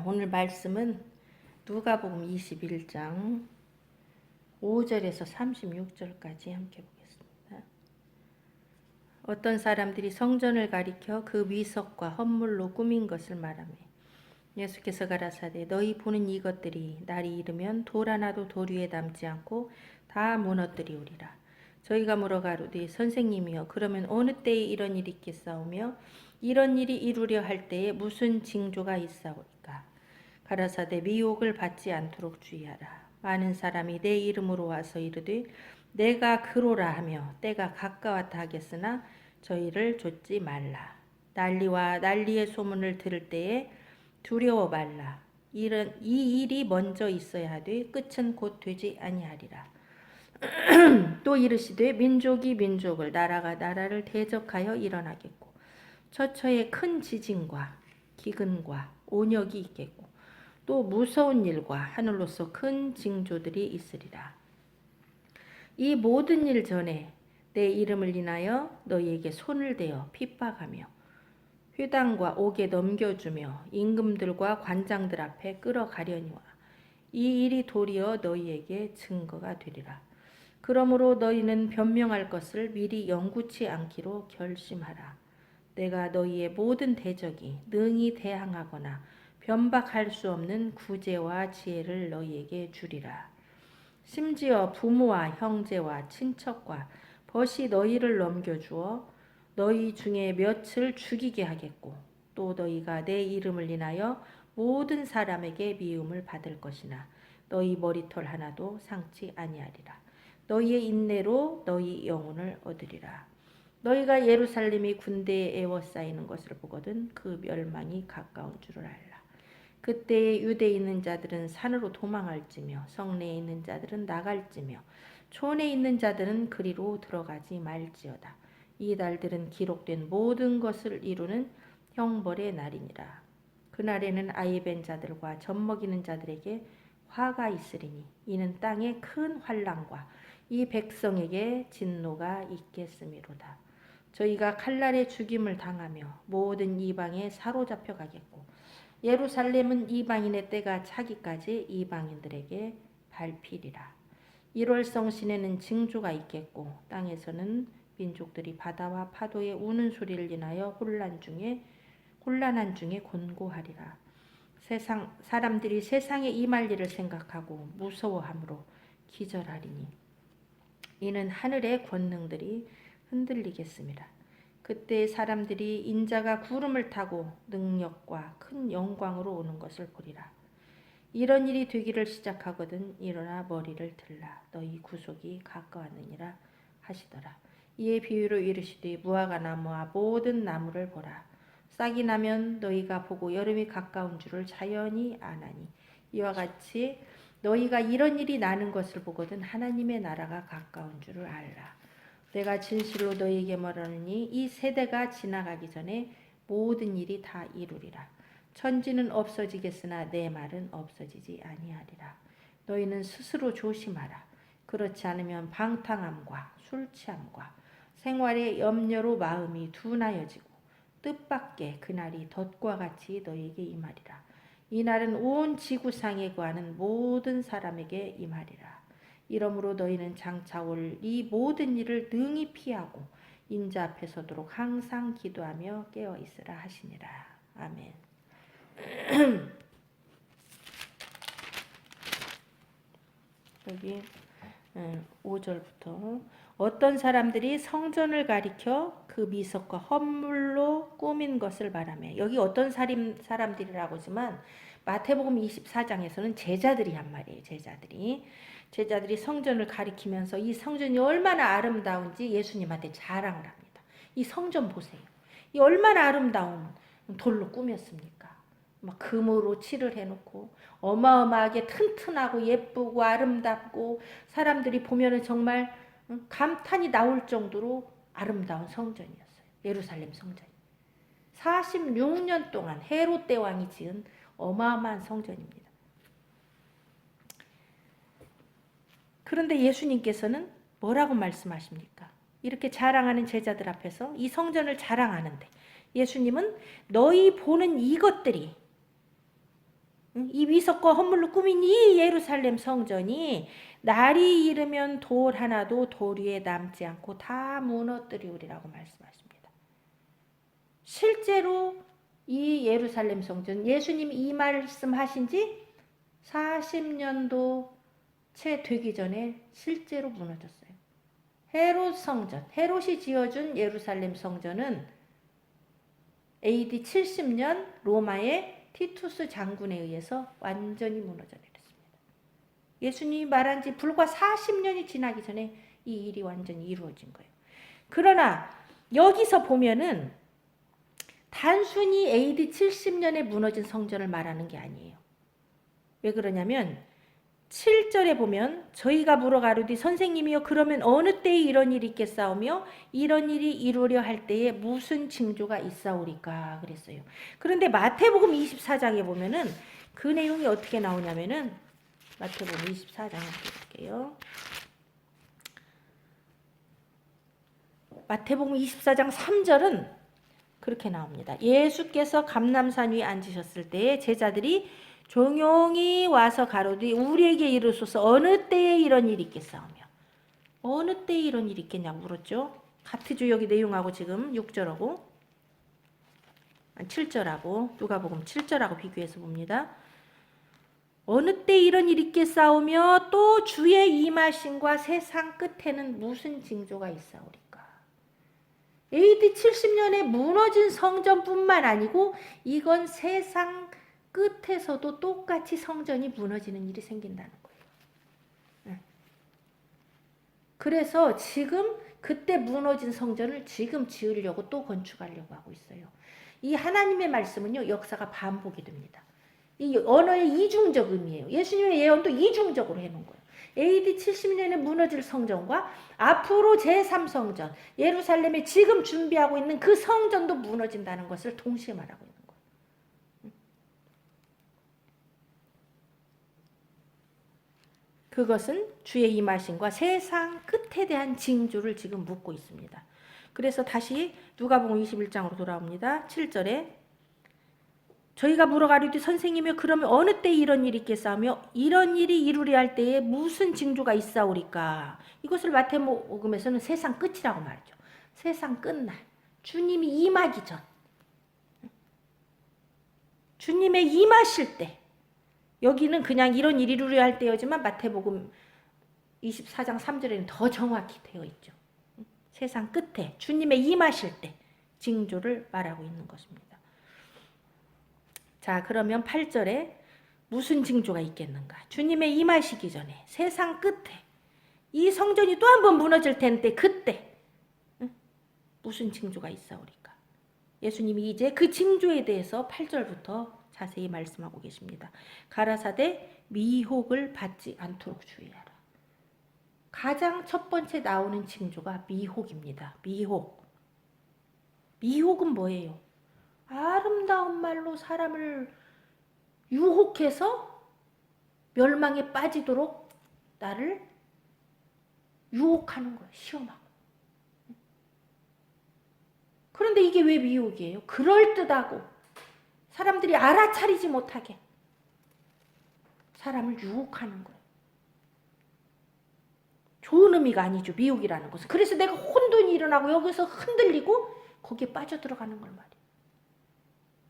오늘 말씀은 누가복음 21장 5절에서 36절까지 함께 보겠습니다. 어떤 사람들이 성전을 가리켜 그 미석과 헌물로 꾸민 것을 말하며 예수께서 가라사대 너희 보는 이것들이 날이 이르면 돌 하나도 돌 위에 남지 않고 다 무너뜨리우리라. 저희가 물어가로되 선생님이여 그러면 어느 때에 이런 일이 있겠사오며 이런 일이 이루려 할 때에 무슨 징조가 있사오리까? 가라사대 미혹을 받지 않도록 주의하라. 많은 사람이 내 이름으로 와서 이르되 내가 그로라 하며 때가 가까웠다 하겠으나 저희를 좇지 말라. 난리와 난리의 소문을 들을 때에 두려워 말라. 이 일이 먼저 있어야 하되 끝은 곧 되지 아니하리라. 또 이르시되 민족이 민족을 나라가 나라를 대적하여 일어나겠고 처처에 큰 지진과 기근과 온역이 있겠고 또 무서운 일과 하늘로서 큰 징조들이 있으리라. 이 모든 일 전에 내 이름을 인하여 너희에게 손을 대어 핍박하며 회당과 옥에 넘겨주며 임금들과 관장들 앞에 끌어가려니와 이 일이 도리어 너희에게 증거가 되리라. 그러므로 너희는 변명할 것을 미리 영구치 않기로 결심하라. 내가 너희의 모든 대적이 능히 대항하거나 변박할 수 없는 구제와 지혜를 너희에게 주리라. 심지어 부모와 형제와 친척과 벗이 너희를 넘겨주어 너희 중에 몇을 죽이게 하겠고 또 너희가 내 이름을 인하여 모든 사람에게 미움을 받을 것이나 너희 머리털 하나도 상치 아니하리라. 너희의 인내로 너희 영혼을 얻으리라. 너희가 예루살렘이 군대에 에워싸이는 것을 보거든 그 멸망이 가까운 줄을 알라. 그때에 유대에 있는 자들은 산으로 도망할지며 성내에 있는 자들은 나갈지며 촌에 있는 자들은 그리로 들어가지 말지어다. 이 날들은 기록된 모든 것을 이루는 형벌의 날이니라. 그날에는 아이 벤 자들과 젖먹이는 자들에게 화가 있으리니 이는 땅에 큰 환난과 이 백성에게 진노가 있겠음이로다. 저희가 칼날에 죽임을 당하며 모든 이방에 사로잡혀 가겠고 예루살렘은 이방인의 때가 차기까지 이방인들에게 밟히리라. 1월 성신에는 징조가 있겠고 땅에서는 민족들이 바다와 파도의 우는 소리를 인하여 혼란한 중에 곤고하리라. 사람들이 세상에 임할 일을 생각하고 무서워함으로 기절하리니 이는 하늘의 권능들이 흔들리겠습니다. 그때 사람들이 인자가 구름을 타고 능력과 큰 영광으로 오는 것을 보리라. 이런 일이 되기를 시작하거든 일어나 머리를 들라. 너희 구속이 가까웠느니라 하시더라. 이에 비유로 이르시되 무화과 나무와 모든 나무를 보라. 싹이 나면 너희가 보고 여름이 가까운 줄을 자연히 아나니 이와 같이 너희가 이런 일이 나는 것을 보거든 하나님의 나라가 가까운 줄을 알라. 내가 진실로 너희에게 말하노니 이 세대가 지나가기 전에 모든 일이 다 이루리라. 천지는 없어지겠으나 내 말은 없어지지 아니하리라. 너희는 스스로 조심하라. 그렇지 않으면 방탕함과 술 취함과 생활의 염려로 마음이 둔하여지고 뜻밖의 그날이 덫과 같이 너희에게 임하리라. 이 날은 온 지구상에 거하는 모든 사람에게 임하리라. 이러므로 너희는 장차 올 이 모든 일을 능히 피하고 인자 앞에 서도록 항상 기도하며 깨어 있으라 하시니라. 아멘. 여기 5절부터 어떤 사람들이 성전을 가리켜 그 미석과 헌물로 꾸민 것을 말하며 여기 어떤 사람들이라고 하지만 마태복음 24장에서는 제자들이 한 말이에요. 제자들이 성전을 가리키면서 이 성전이 얼마나 아름다운지 예수님한테 자랑을 합니다. 이 성전 보세요. 이 얼마나 아름다운 돌로 꾸몄습니까? 막 금으로 칠을 해놓고 어마어마하게 튼튼하고 예쁘고 아름답고 사람들이 보면은 정말 감탄이 나올 정도로 아름다운 성전이었어요. 예루살렘 성전이. 46년 동안 헤롯 대왕이 지은 어마어마한 성전입니다. 그런데 예수님께서는 뭐라고 말씀하십니까? 이렇게 자랑하는 제자들 앞에서 이 성전을 자랑하는데 예수님은 너희 보는 이것들이 이 위석과 헌물로 꾸민 이 예루살렘 성전이 날이 이르면 돌 하나도 돌 위에 남지 않고 다 무너뜨리우리라고 말씀하십니다. 실제로 이 예루살렘 성전, 예수님이 이 말씀하신 지 40년도 채 되기 전에 실제로 무너졌어요. 헤롯 성전, 헤롯이 지어준 예루살렘 성전은 AD 70년 로마의 티투스 장군에 의해서 완전히 무너져 내렸습니다. 예수님이 말한 지 불과 40년이 지나기 전에 이 일이 완전히 이루어진 거예요. 그러나 여기서 보면은 단순히 AD 70년에 무너진 성전을 말하는 게 아니에요. 왜 그러냐면 7절에 보면 저희가 물어가로되 선생님이여 그러면 어느 때에 이런 일이 있겠사오며 이런 일이 이루려 할 때에 무슨 징조가 있사오리까 그랬어요. 그런데 마태복음 24장에 보면은 그 내용이 어떻게 나오냐면은 마태복음 24장 볼게요. 마태복음 24장 3절은 그렇게 나옵니다. 예수께서 감람산 위에 앉으셨을 때에 제자들이 종용이 와서 가로되 우리에게 이르소서 어느 때에 이런 일이 있겠사오며 어느 때에 이런 일이 있겠냐고 물었죠. 같은 여기 내용하고 지금 6절하고 7절하고 누가복음 7절하고 비교해서 봅니다. 어느 때 이런 일이 있겠사오며 또 주의 임하심과 세상 끝에는 무슨 징조가 있사오리까. AD 70년에 무너진 성전뿐만 아니고 이건 세상 끝에서도 똑같이 성전이 무너지는 일이 생긴다는 거예요. 그래서 지금 그때 무너진 성전을 지금 지으려고 또 건축하려고 하고 있어요. 이 하나님의 말씀은요, 역사가 반복이 됩니다. 이 언어의 이중적 의미예요. 예수님의 예언도 이중적으로 해놓은 거예요. AD 70년에 무너질 성전과 앞으로 제3성전, 예루살렘에 지금 준비하고 있는 그 성전도 무너진다는 것을 동시에 말하고 있는 거예요. 그것은 주의 임하심과 세상 끝에 대한 징조를 지금 묻고 있습니다. 그래서 다시 누가복음 21장으로 돌아옵니다. 7절에 저희가 물어가리되 선생님이여 그러면 어느 때 이런 일이 있겠사오며 이런 일이 이루려 할 때에 무슨 징조가 있사오리까. 이것을 마태복음에서는 세상 끝이라고 말하죠. 세상 끝날 주님이 임하기 전 주님의 임하실 때 여기는 그냥 이런 일이 이루려 할 때였지만 마태복음 24장 3절에는 더 정확히 되어 있죠. 세상 끝에 주님의 임하실 때 징조를 말하고 있는 것입니다. 자, 그러면 8절에 무슨 징조가 있겠는가? 주님의 임하시기 전에 세상 끝에 이 성전이 또 한 번 무너질 텐데 그때 무슨 징조가 있사오리까? 예수님이 이제 그 징조에 대해서 8절부터 자세히 말씀하고 계십니다. 가라사대 미혹을 받지 않도록 주의하라. 가장 첫 번째 나오는 징조가 미혹입니다. 미혹. 미혹은 뭐예요? 아름다운 말로 사람을 유혹해서 멸망에 빠지도록 나를 유혹하는 거예요. 시험하고. 그런데 이게 왜 미혹이에요? 그럴듯하고 사람들이 알아차리지 못하게 사람을 유혹하는 거예요. 좋은 의미가 아니죠. 미혹이라는 것은. 그래서 내가 혼돈이 일어나고 여기서 흔들리고 거기에 빠져들어가는 걸 말이에요.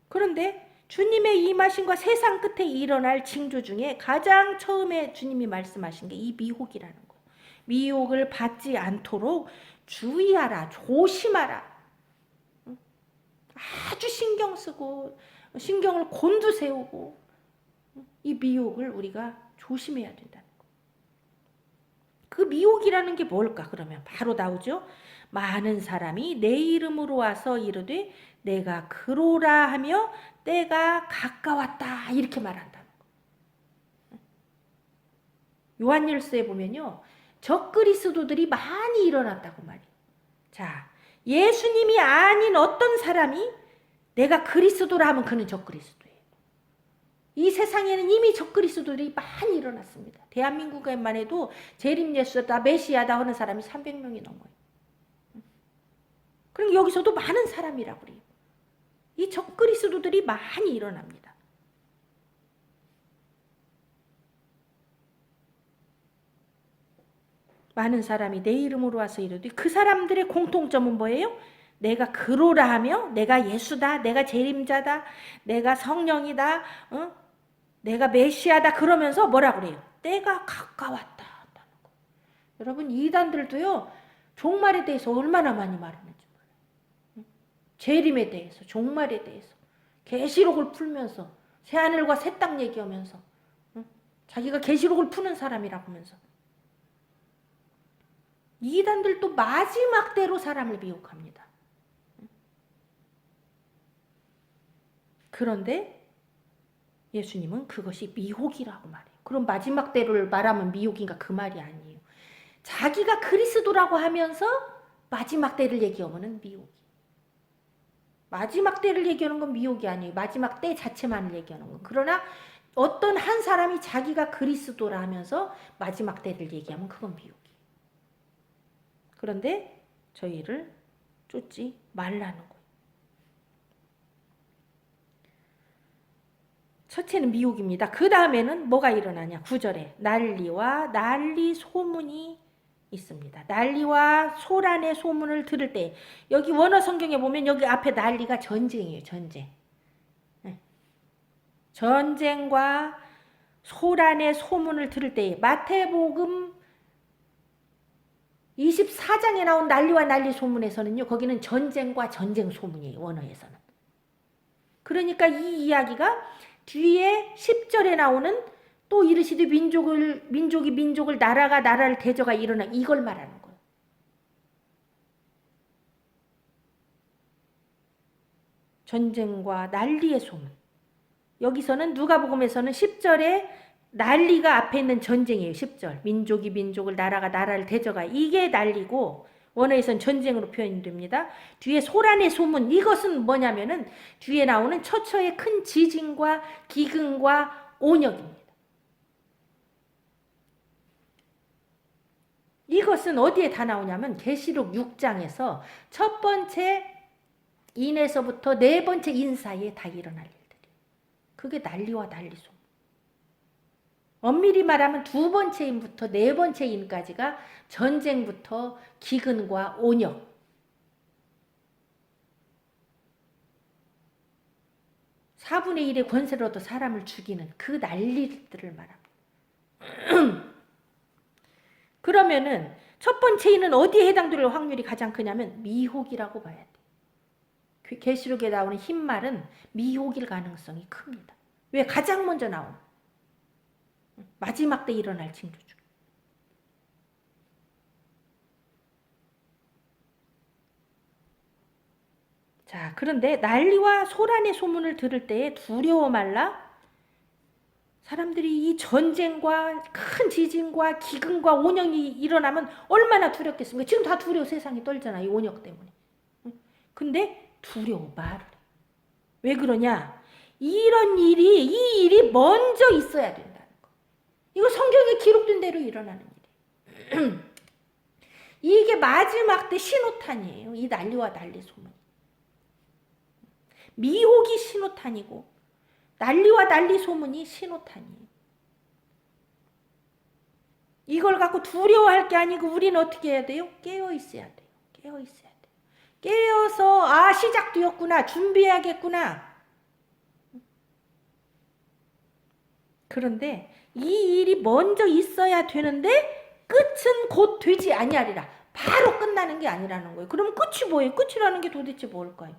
그런데 주님의 임하심과 세상 끝에 일어날 징조 중에 가장 처음에 주님이 말씀하신 게 이 미혹이라는 거예요. 미혹을 받지 않도록 주의하라. 조심하라. 아주 신경 쓰고 신경을 곤두세우고 이 미혹을 우리가 조심해야 된다는 거예요. 그 미혹이라는 게 뭘까? 그러면 바로 나오죠. 많은 사람이 내 이름으로 와서 이르되 내가 그로라 하며 때가 가까웠다 이렇게 말한다는 거예요. 요한일서에 보면요. 적그리스도들이 많이 일어났다고 말이에요. 자, 예수님이 아닌 어떤 사람이 내가 그리스도라 하면 그는 적그리스도예요. 이 세상에는 이미 적그리스도들이 많이 일어났습니다. 대한민국에만 해도 재림 예수다 메시아다 하는 사람이 300명이 넘어요. 그럼 여기서도 많은 사람이라고 그래요. 이 적그리스도들이 많이 일어납니다. 많은 사람이 내 이름으로 와서 이르되 그 사람들의 공통점은 뭐예요? 내가 그로라 하며 내가 예수다, 내가 재림자다, 내가 성령이다, 내가 메시아다 그러면서 뭐라 그래요? 때가 가까웠다. 여러분 이단들도요 종말에 대해서 얼마나 많이 말하는지 몰라요. 재림에 대해서, 종말에 대해서 계시록을 풀면서 새하늘과 새 땅 얘기하면서 자기가 계시록을 푸는 사람이라고 하면서 이단들도 마지막 때로 사람을 미혹합니다. 그런데 예수님은 그것이 미혹이라고 말해요. 그럼 마지막 때를 말하면 미혹인가 그 말이 아니에요. 자기가 그리스도라고 하면서 마지막 때를 얘기하면 미혹이. 마지막 때를 얘기하는 건 미혹이 아니에요. 마지막 때 자체만을 얘기하는 건. 그러나 어떤 한 사람이 자기가 그리스도라 하면서 마지막 때를 얘기하면 그건 미혹이에요. 그런데 저희를 쫓지 말라는 거예요. 첫째는 미혹입니다. 그 다음에는 뭐가 일어나냐. 9절에 난리와 난리 소문이 있습니다. 난리와 소란의 소문을 들을 때 여기 원어 성경에 보면 여기 앞에 난리가 전쟁이에요. 전쟁. 전쟁과 소란의 소문을 들을 때 마태복음 24장에 나온 난리와 난리 소문에서는요. 거기는 전쟁과 전쟁 소문이에요. 원어에서는. 그러니까 이 이야기가 뒤에 10절에 나오는 또 이르시되 민족이 민족을 나라가 나라를 대적하 일어나 이걸 말하는 거예요. 전쟁과 난리의 소문. 여기서는 누가복음에서는 10절에 난리가 앞에 있는 전쟁이에요. 10절. 민족이 민족을 나라가 나라를 대적하 이게 난리고 원어에서는 전쟁으로 표현됩니다. 뒤에 소란의 소문 이것은 뭐냐면은 뒤에 나오는 처처의 큰 지진과 기근과 온역입니다. 이것은 어디에 다 나오냐면 계시록 6장에서 첫 번째 인에서부터 네 번째 인 사이에 다 일어날 일들이. 그게 난리와 난리 소문. 엄밀히 말하면 두 번째 인부터 네 번째 인까지가 전쟁부터 기근과 온역. 사분의 1의 권세로도 사람을 죽이는 그 난리들을 말합니다. 그러면은 첫 번째 인은 어디에 해당될 확률이 가장 크냐면 미혹이라고 봐야 돼. 계시록에 나오는 흰 말은 미혹일 가능성이 큽니다. 왜? 가장 먼저 나오는 마지막 때 일어날 징조 중. 자, 그런데 난리와 소란의 소문을 들을 때에 두려워 말라. 사람들이 이 전쟁과 큰 지진과 기근과 온역이 일어나면 얼마나 두렵겠습니까? 지금 다 두려워 세상이 떨잖아. 이 온역 때문에. 근데 두려워 말을 해. 왜 그러냐? 이런 일이 이 일이 먼저 있어야 된다는 거. 이거 성경에 기록된 대로 일어나는 일이에요. 이게 마지막 때 신호탄이에요. 이 난리와 난리 소문. 미혹이 신호탄이고 난리와 난리 소문이 신호탄이에요. 이걸 갖고 두려워할 게 아니고 우리는 어떻게 해야 돼요? 깨어 있어야 돼요. 깨어 있어야 돼요. 깨어서 시작되었구나. 준비해야겠구나. 그런데 이 일이 먼저 있어야 되는데 끝은 곧 되지 아니하리라. 바로 끝나는 게 아니라는 거예요. 그럼 끝이 뭐예요? 끝이라는 게 도대체 뭘까요?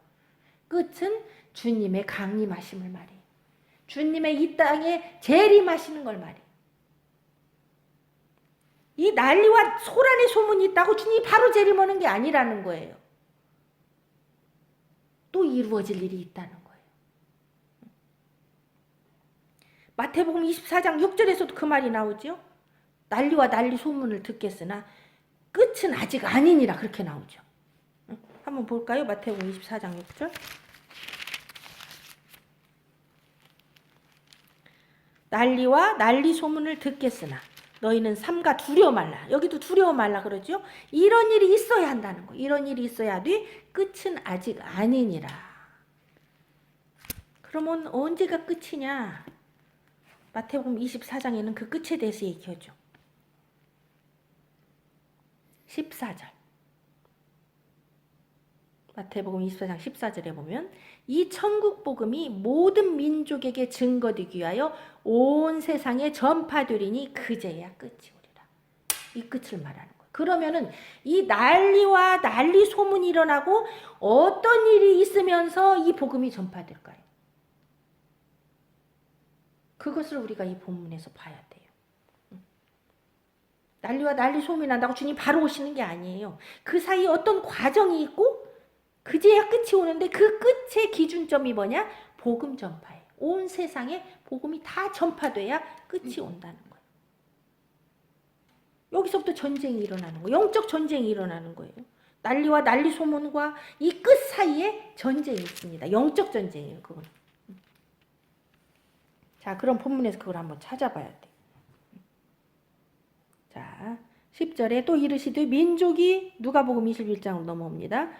끝은 주님의 강림하심을 말해요. 주님의 이 땅에 재림하시는 걸 말해요. 이 난리와 소란의 소문이 있다고 주님이 바로 재림하는 게 아니라는 거예요. 또 이루어질 일이 있다는 거예요. 마태복음 24장 6절에서도 그 말이 나오죠. 난리와 난리 소문을 듣겠으나 끝은 아직 아니니라 그렇게 나오죠. 한번 볼까요? 마태복음 24장 6절. 난리와 난리 소문을 듣겠으나 너희는 삼가 두려워 말라. 여기도 두려워 말라 그러죠. 이런 일이 있어야 한다는 거. 이런 일이 있어야 돼. 끝은 아직 아니니라. 그러면 언제가 끝이냐? 마태복음 24장에는 그 끝에 대해서 얘기하죠. 14절. 마태복음 24장 14절에 보면 이 천국 복음이 모든 민족에게 증거되기 위하여 온 세상에 전파되리니 그제야 끝이 오리라. 이 끝을 말하는 거예요. 그러면은 이 난리와 난리 소문이 일어나고 어떤 일이 있으면서 이 복음이 전파될까요? 그것을 우리가 이 본문에서 봐야 돼요. 난리와 난리 소문이 난다고 주님 바로 오시는 게 아니에요. 그 사이에 어떤 과정이 있고 그제야 끝이 오는데 그 끝의 기준점이 뭐냐? 복음 전파예요. 온 세상에 복음이 다 전파돼야 끝이 온다는 거예요. 여기서부터 전쟁이 일어나는 거예요. 영적 전쟁이 일어나는 거예요. 난리와 난리 소문과 이 끝 사이에 전쟁이 있습니다. 영적 전쟁이에요. 그건. 자, 그럼 본문에서 그걸 한번 찾아봐야 돼. 자, 10절에 또 이르시되 민족이 누가복음 21장으로 넘어옵니다.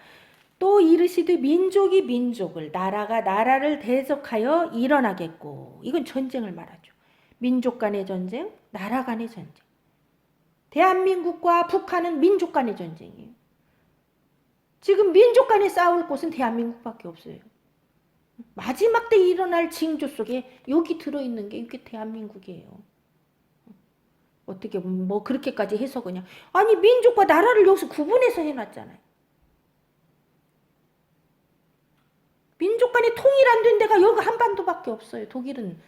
또 이르시되 민족이 민족을 나라가 나라를 대적하여 일어나겠고. 이건 전쟁을 말하죠. 민족 간의 전쟁, 나라 간의 전쟁. 대한민국과 북한은 민족 간의 전쟁이에요. 지금 민족 간에 싸울 곳은 대한민국밖에 없어요. 마지막 때 일어날 징조 속에 여기 들어있는 게 이게 대한민국이에요. 어떻게 뭐 그렇게까지 해석하냐. 아니 민족과 나라를 여기서 구분해서 해놨잖아요. 민족 간에 통일 안 된 데가 여기 한반도밖에 없어요. 독일은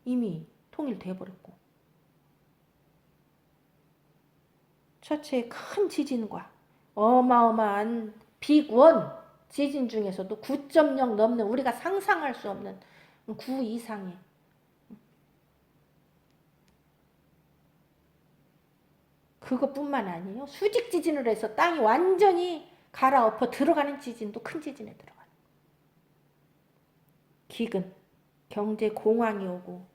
이미 통일돼버렸고. 처체의 큰 지진과 어마어마한 빅1 지진 중에서도 9.0 넘는 우리가 상상할 수 없는 9 이상의 그것뿐만 아니에요. 수직 지진을 해서 땅이 완전히 갈아엎어 들어가는 지진도 큰 지진에 들어가는 기근, 경제 공황이 오고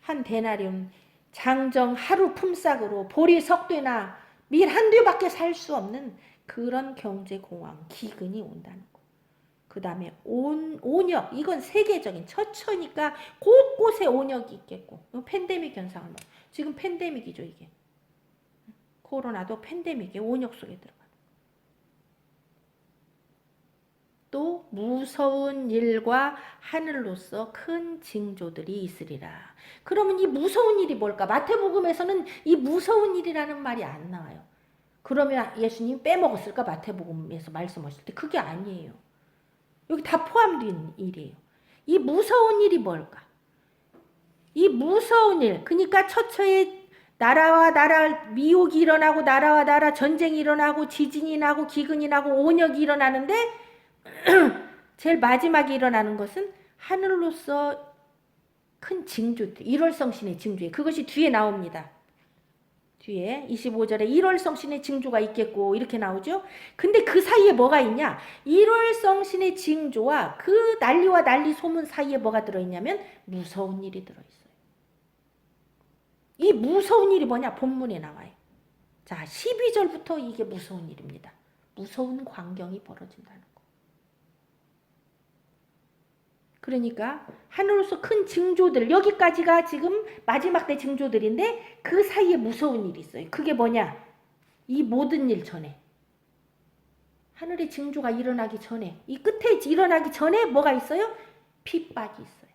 한 데나리움 장정 하루 품삯으로 보리 석쇠나 밀 한 뒤밖에 살 수 없는 그런 경제 공황, 기근이 온다는 거. 그 다음에 온역, 이건 세계적인 처처니까 곳곳에 온역이 있겠고 팬데믹 현상을 뭐 지금 팬데믹이죠 이게. 코로나도 팬데믹의 온역 속에 들어가는 또 무서운 일과 하늘로서 큰 징조들이 있으리라. 그러면 이 무서운 일이 뭘까? 마태복음에서는 이 무서운 일이라는 말이 안 나와요. 그러면 예수님 빼먹었을까? 마태복음에서 말씀하실 때 그게 아니에요. 여기 다 포함된 일이에요. 이 무서운 일이 뭘까? 이 무서운 일, 그러니까 처처에 나라와 나라 미혹이 일어나고 나라와 나라 전쟁이 일어나고 지진이 나고 기근이 나고 온역이 일어나는데 제일 마지막에 일어나는 것은 하늘로서 큰 징조들, 일월성신의 징조예요. 그것이 뒤에 나옵니다. 뒤에 25절에 일월성신의 징조가 있겠고 이렇게 나오죠. 근데 그 사이에 뭐가 있냐? 일월성신의 징조와 그 난리와 난리 소문 사이에 뭐가 들어있냐면 무서운 일이 들어있어요. 이 무서운 일이 뭐냐? 본문에 나와요. 자, 12절부터 이게 무서운 일입니다. 무서운 광경이 벌어진다는 거. 그러니까 하늘로서 큰 징조들, 여기까지가 지금 마지막 때 징조들인데 그 사이에 무서운 일이 있어요. 그게 뭐냐? 이 모든 일 전에, 하늘의 징조가 일어나기 전에, 이 끝에 일어나기 전에 뭐가 있어요? 핍박이 있어요.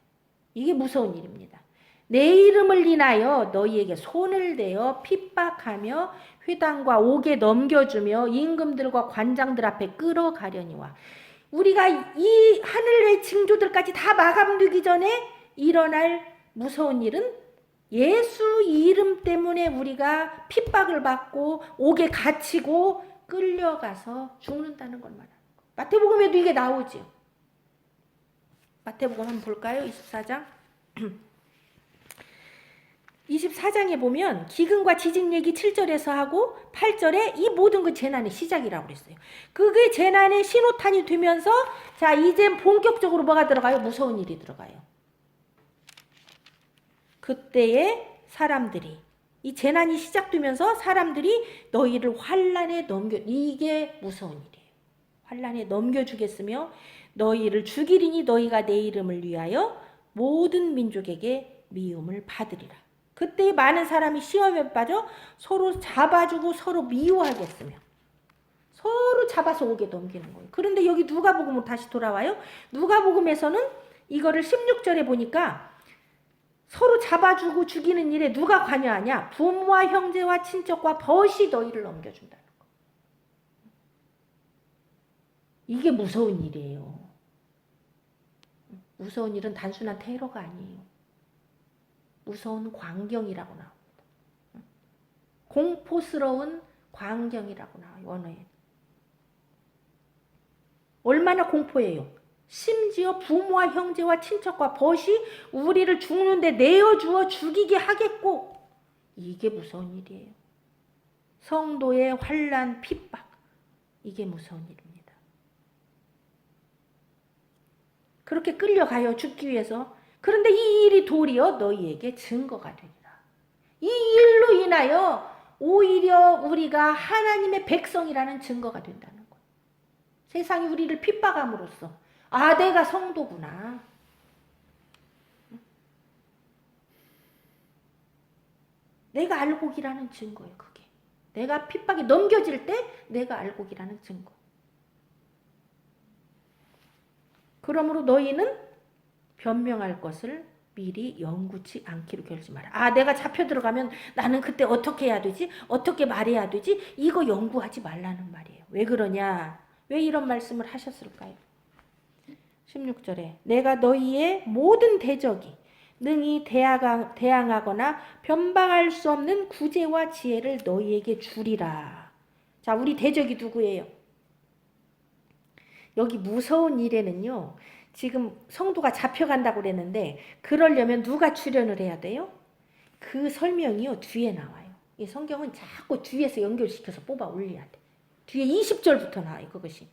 이게 무서운 일입니다. 내 이름을 인하여 너희에게 손을 대어 핍박하며 회당과 옥에 넘겨주며 임금들과 관장들 앞에 끌어가려니와. 우리가 이 하늘의 징조들까지 다 마감되기 전에 일어날 무서운 일은 예수 이름 때문에 우리가 핍박을 받고 옥에 갇히고 끌려가서 죽는다는 걸 말하는 거예요. 마태복음에도 이게 나오죠. 마태복음 한번 볼까요? 24장. 24장에 보면 기근과 지진 얘기 7절에서 하고 8절에 이 모든 그 재난의 시작이라고 그랬어요. 그게 재난의 신호탄이 되면서 자 이제 본격적으로 뭐가 들어가요? 무서운 일이 들어가요. 그때에 사람들이 이 재난이 시작되면서 사람들이 너희를 환난에 넘겨, 이게 무서운 일이에요. 환난에 넘겨주겠으며 너희를 죽이리니 너희가 내 이름을 위하여 모든 민족에게 미움을 받으리라. 그때 많은 사람이 시험에 빠져 서로 잡아주고 서로 미워하겠으며 서로 잡아서 옥에 넘기는 거예요. 그런데 여기 누가복음으로 다시 돌아와요. 누가복음에서는 이거를 16절에 보니까 서로 잡아주고 죽이는 일에 누가 관여하냐? 부모와 형제와 친척과 벗이 너희를 넘겨준다는 거. 이게 무서운 일이에요. 무서운 일은 단순한 테러가 아니에요. 무서운 광경이라고 나옵니다. 공포스러운 광경이라고 나와요. 원어에. 얼마나 공포예요. 심지어 부모와 형제와 친척과 벗이 우리를 죽는데 내어주어 죽이게 하겠고, 이게 무서운 일이에요. 성도의 환난, 핍박, 이게 무서운 일입니다. 그렇게 끌려가요, 죽기 위해서. 그런데 이 일이 도리어 너희에게 증거가 되리라. 이 일로 인하여 오히려 우리가 하나님의 백성이라는 증거가 된다는 거예요. 세상이 우리를 핍박함으로써 아, 내가 성도구나. 내가 알곡이라는 증거예요, 그게. 내가 핍박이 넘겨질 때 내가 알곡이라는 증거. 그러므로 너희는 변명할 것을 미리 영구치 않기로 결심하라. 아, 내가 잡혀 들어가면 나는 그때 어떻게 해야 되지? 어떻게 말해야 되지? 이거 연구하지 말라는 말이에요. 왜 그러냐? 왜 이런 말씀을 하셨을까요? 16절에 내가 너희의 모든 대적이 능히 대항하거나 변방할 수 없는 구제와 지혜를 너희에게 주리라. 자, 우리 대적이 누구예요? 여기 무서운 일에는요, 지금 성도가 잡혀간다고 그랬는데 그러려면 누가 출연을 해야 돼요? 그 설명이요, 뒤에 나와요. 이 성경은 자꾸 뒤에서 연결시켜서 뽑아 올려야 돼. 뒤에 20절부터 나와요, 그것이.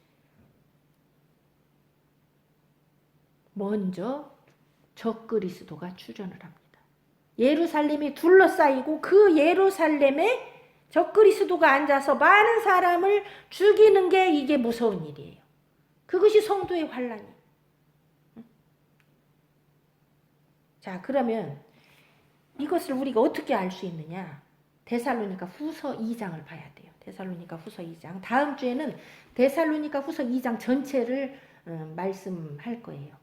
먼저 적그리스도가 출현을 합니다. 예루살렘이 둘러싸이고 그 예루살렘에 적그리스도가 앉아서 많은 사람을 죽이는 게 이게 무서운 일이에요. 그것이 성도의 환난이에요. 자, 그러면 이것을 우리가 어떻게 알 수 있느냐? 데살로니가 후서 2장을 봐야 돼요. 데살로니가 후서 2장. 다음 주에는 데살로니가 후서 2장 전체를 말씀할 거예요.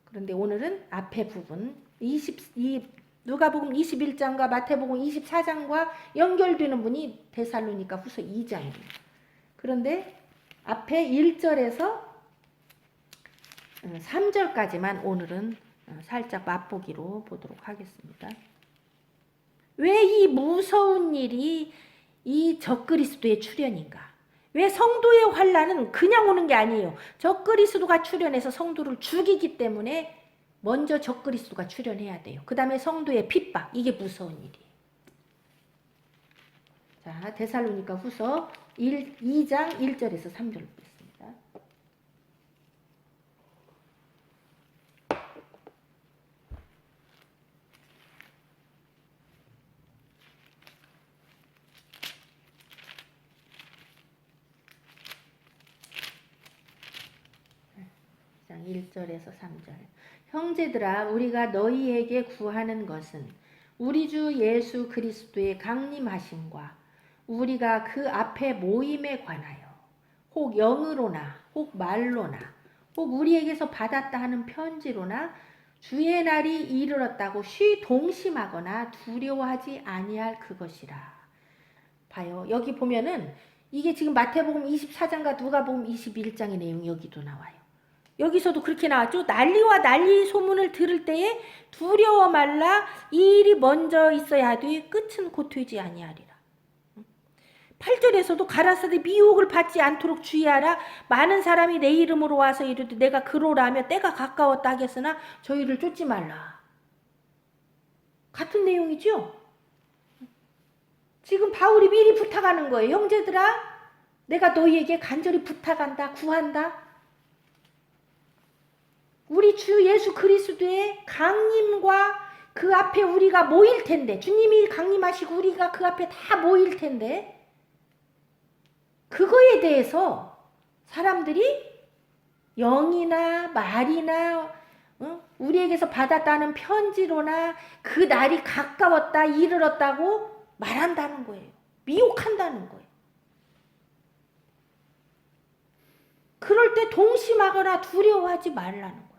그런데 오늘은 앞에 부분 누가복음 21장과 마태복음 24장과 연결되는 분이 데살로니가 후서 2장이에요. 그런데 앞에 1절에서 3절까지만 오늘은 살짝 맛보기로 보도록 하겠습니다. 왜 이 무서운 일이 이 적그리스도의 출현인가? 왜 성도의 환난은 그냥 오는 게 아니에요. 적그리스도가 출현해서 성도를 죽이기 때문에 먼저 적그리스도가 출현해야 돼요. 그 다음에 성도의 핍박, 이게 무서운 일이에요. 자, 데살로니가 후서 2장 1절에서 3절 보겠습니다. 장 1절에서 3절. 형제들아, 우리가 너희에게 구하는 것은 우리 주 예수 그리스도의 강림하심과 우리가 그 앞에 모임에 관하여 혹 영으로나 혹 말로나 혹 우리에게서 받았다 하는 편지로나 주의 날이 이르렀다고 쉬 동심하거나 두려워하지 아니할 그것이라. 봐요. 여기 보면은 이게 지금 마태복음 24장과 누가복음 21장의 내용이 여기도 나와요. 여기서도 그렇게 나왔죠. 난리와 난리 소문을 들을 때에 두려워 말라. 이 일이 먼저 있어야 하되 끝은 곧 되지 아니하리라. 8절에서도 가라사대 미혹을 받지 않도록 주의하라. 많은 사람이 내 이름으로 와서 이르되 내가 그러라 하며 때가 가까웠다 하겠으나 저희를 쫓지 말라. 같은 내용이죠. 지금 바울이 미리 부탁하는 거예요. 형제들아, 내가 너희에게 간절히 부탁한다, 구한다. 우리 주 예수 그리스도의 강림과 그 앞에 우리가 모일 텐데, 주님이 강림하시고 우리가 그 앞에 다 모일 텐데, 그거에 대해서 사람들이 영이나 말이나 우리에게서 받았다는 편지로나 그 날이 가까웠다, 이르렀다고 말한다는 거예요. 미혹한다는 거예요. 그럴 때 동심하거나 두려워하지 말라는 거예요.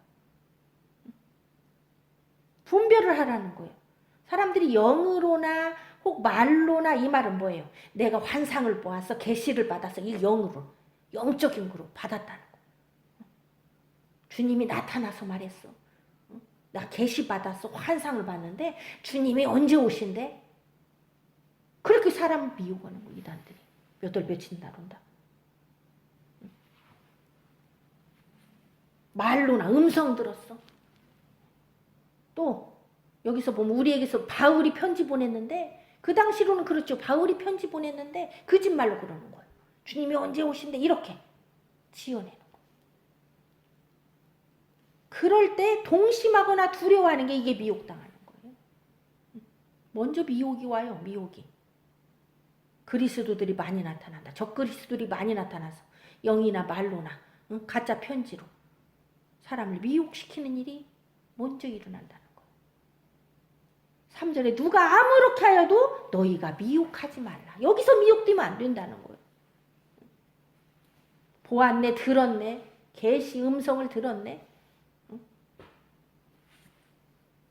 분별을 하라는 거예요. 사람들이 영으로나 혹 말로나, 이 말은 뭐예요? 내가 환상을 보았어, 계시를 받았어, 이 영으로, 영적인 거로 받았다는 거예요. 주님이 나타나서 말했어. 나 계시 받았어, 환상을 봤는데 주님이 언제 오신대? 그렇게 사람을 미혹하는 거예요. 이단들이 몇 월 며칠 날 온다. 말로나 음성 들었어. 또 여기서 보면 우리에게서 바울이 편지 보냈는데, 그 당시로는 그렇죠. 바울이 편지 보냈는데 거짓말로 그러는 거예요. 주님이 언제 오신대? 이렇게 지어내는 거예요. 그럴 때 동심하거나 두려워하는 게 이게 미혹당하는 거예요. 먼저 미혹이 와요. 미혹이. 그리스도들이 많이 나타난다. 적그리스도들이 많이 나타나서 영이나 말로나 가짜 편지로 사람을 미혹시키는 일이 먼저 일어난다는 거예요. 3절에 누가 아무렇게 하여도 너희가 미혹하지 말라. 여기서 미혹되면 안 된다는 거예요. 보았네, 들었네, 계시 음성을 들었네.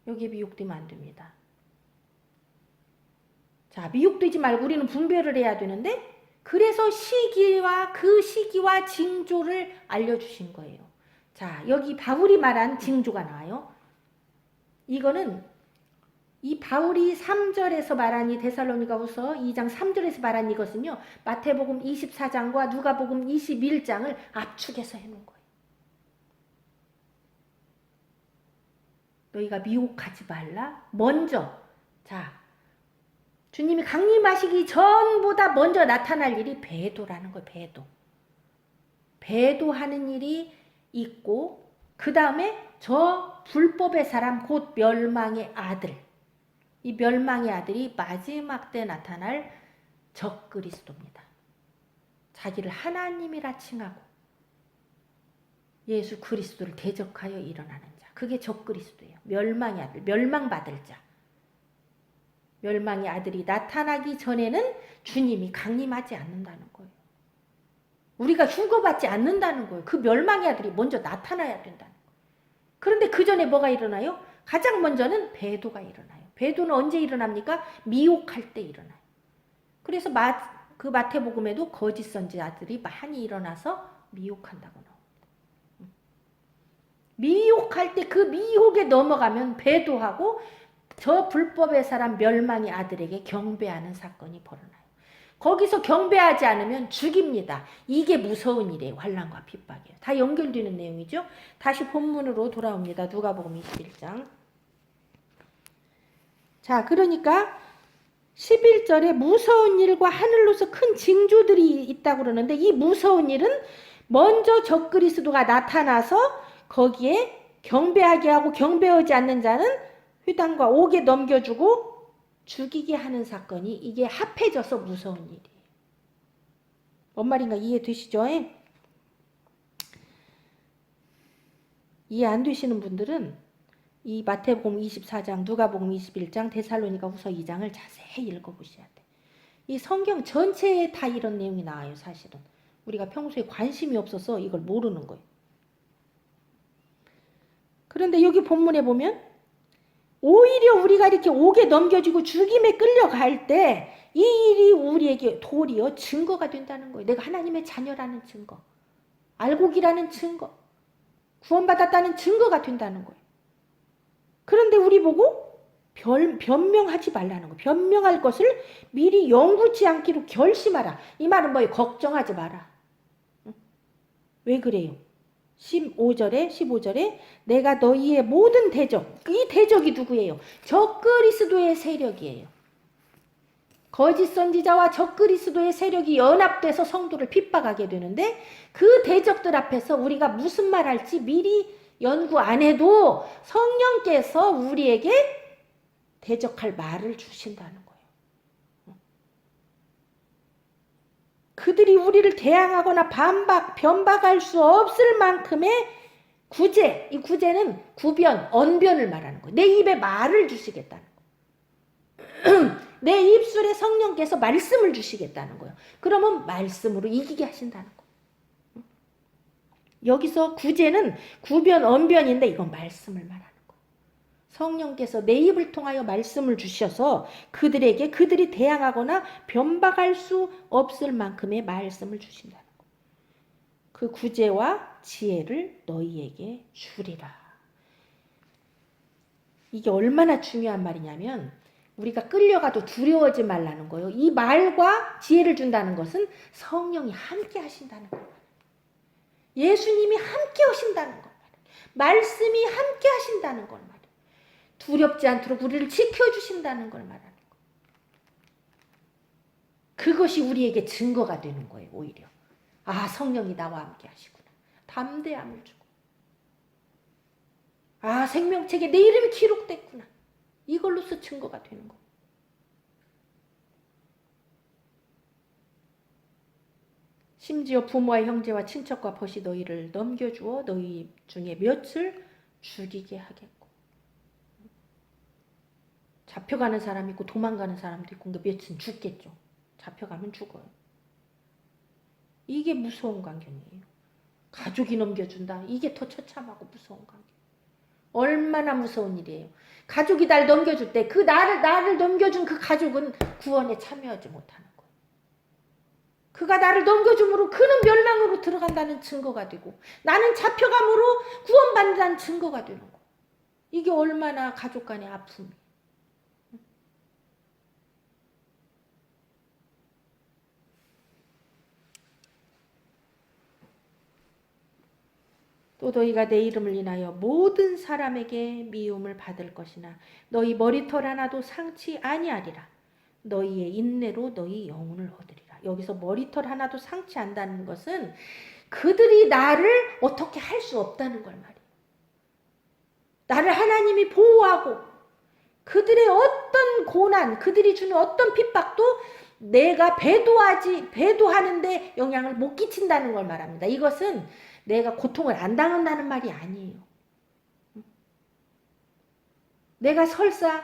여기에 미혹되면 안 됩니다. 자, 미혹되지 말고 우리는 분별을 해야 되는데, 그래서 시기와 그 시기와 징조를 알려주신 거예요. 자, 여기 바울이 말한 징조가 나와요. 이거는 이 바울이 3절에서 말한 이 데살로니가후서 2장 3절에서 말한 이것은요, 마태복음 24장과 누가복음 21장을 압축해서 해놓은 거예요. 너희가 미혹하지 말라. 먼저, 자, 주님이 강림하시기 전보다 먼저 나타날 일이 배도라는 거예요. 배도. 배도하는 일이 있고, 그 다음에 저 불법의 사람, 곧 멸망의 아들, 이 멸망의 아들이 마지막 때 나타날 적그리스도입니다. 자기를 하나님이라 칭하고 예수 그리스도를 대적하여 일어나는 자, 그게 적그리스도예요. 멸망의 아들, 멸망받을 자. 멸망의 아들이 나타나기 전에는 주님이 강림하지 않는다는 거예요. 우리가 휴거받지 않는다는 거예요. 그 멸망의 아들이 먼저 나타나야 된다는 거예요. 그런데 그 전에 뭐가 일어나요? 가장 먼저는 배도가 일어나요. 배도는 언제 일어납니까? 미혹할 때 일어나요. 그래서 그 마태복음에도 거짓 선지자들이 많이 일어나서 미혹한다고 나옵니다. 미혹할 때 그 미혹에 넘어가면 배도하고 저 불법의 사람 멸망의 아들에게 경배하는 사건이 벌어나요. 거기서 경배하지 않으면 죽입니다. 이게 무서운 일이에요. 환난과 핍박이에요. 다 연결되는 내용이죠. 다시 본문으로 돌아옵니다. 누가복음 21장. 자, 그러니까 11절에 무서운 일과 하늘로서 큰 징조들이 있다고 그러는데, 이 무서운 일은 먼저 적그리스도가 나타나서 거기에 경배하게 하고 경배하지 않는 자는 회당과 옥에 넘겨주고 죽이게 하는 사건이, 이게 합해져서 무서운 일이에요. 뭔 말인가 이해되시죠? 이해 안 되시는 분들은 이 마태복음 24장, 누가복음 21장, 데살로니가후서 2장을 자세히 읽어보셔야 돼. 이 성경 전체에 다 이런 내용이 나와요. 사실은 우리가 평소에 관심이 없어서 이걸 모르는 거예요. 그런데 여기 본문에 보면 오히려 우리가 이렇게 옥에 넘겨지고 죽임에 끌려갈 때 이 일이 우리에게 도리어 증거가 된다는 거예요. 내가 하나님의 자녀라는 증거, 알곡이라는 증거, 구원받았다는 증거가 된다는 거예요. 그런데 우리 보고 변명하지 말라는 거예요. 변명할 것을 미리 영구치 않기로 결심하라. 이 말은 뭐예요? 걱정하지 마라. 왜 그래요? 15절에 내가 너희의 모든 대적, 이 대적이 누구예요? 적그리스도의 세력이에요. 거짓 선지자와 적그리스도의 세력이 연합돼서 성도를 핍박하게 되는데, 그 대적들 앞에서 우리가 무슨 말 할지 미리 연구 안 해도 성령께서 우리에게 대적할 말을 주신다는 거예요. 그들이 우리를 대항하거나 변박할 수 없을 만큼의 구제, 이 구제는 구변, 언변을 말하는 거예요. 내 입에 말을 주시겠다는 거예요. 내 입술에 성령께서 말씀을 주시겠다는 거예요. 그러면 말씀으로 이기게 하신다는 거예요. 여기서 구제는 구변, 언변인데 이건 말씀을 말하는 거예요. 성령께서 내 입을 통하여 말씀을 주셔서 그들에게 그들이 대항하거나 변박할 수 없을 만큼의 말씀을 주신다는 거예요. 그 구제와 지혜를 너희에게 주리라. 이게 얼마나 중요한 말이냐면 우리가 끌려가도 두려워하지 말라는 거예요. 이 말과 지혜를 준다는 것은 성령이 함께 하신다는 거예요. 예수님이 함께 하신다는 것 말이에요. 말씀이 함께 하신다는 걸 말이에요. 두렵지 않도록 우리를 지켜주신다는 걸 말하는 거예요. 그것이 우리에게 증거가 되는 거예요. 오히려. 아, 성령이 나와 함께 하시구나. 담대함을 주고. 아, 생명책에 내 이름이 기록됐구나. 이걸로서 증거가 되는 거예요. 심지어 부모와 형제와 친척과 벗이 너희를 넘겨주어 너희 중에 몇을 죽이게 하겠고. 잡혀가는 사람이 있고 도망가는 사람도 있고 몇은 죽겠죠. 잡혀가면 죽어요. 이게 무서운 광경이에요. 가족이 넘겨준다. 이게 더 처참하고 무서운 광경. 얼마나 무서운 일이에요. 가족이 날 넘겨줄 때 그 나를 넘겨준 그 가족은 구원에 참여하지 못하는 거예요. 그가 나를 넘겨줌으로 그는 멸망으로 들어간다는 증거가 되고 나는 잡혀감으로 구원받는다는 증거가 되는 거예요. 이게 얼마나 가족 간의 아픔이에요. 또 너희가 내 이름을 인하여 모든 사람에게 미움을 받을 것이나 너희 머리털 하나도 상치 아니하리라. 너희의 인내로 너희 영혼을 얻으리라. 여기서 머리털 하나도 상치 않다는 것은 그들이 나를 어떻게 할 수 없다는 걸 말이에요. 나를 하나님이 보호하고 그들의 어떤 고난, 그들이 주는 어떤 핍박도 내가 배도하는데 영향을 못 끼친다는 걸 말합니다. 이것은 내가 고통을 안 당한다는 말이 아니에요. 내가 설사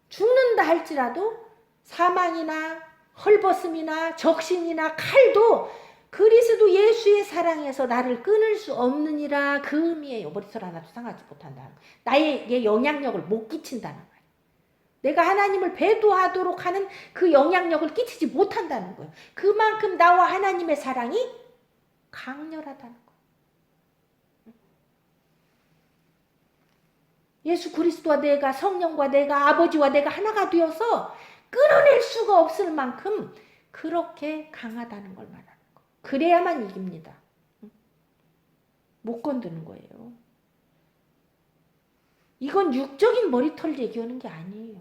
죽는다 할지라도 사망이나 헐벗음이나 적신이나 칼도 그리스도 예수의 사랑에서 나를 끊을 수 없느니라 그 의미예요. 머리털 하나도 상하지 못한다는 거. 나에게 영향력을 못 끼친다는 거예요. 내가 하나님을 배도하도록 하는 그 영향력을 끼치지 못한다는 거예요. 그만큼 나와 하나님의 사랑이 강렬하다는 거예요. 예수 그리스도와 내가 성령과 내가 아버지와 내가 하나가 되어서 끊어낼 수가 없을 만큼 그렇게 강하다는 걸 말하는 거예요. 그래야만 이깁니다. 못 건드는 거예요. 이건 육적인 머리털 얘기하는 게 아니에요.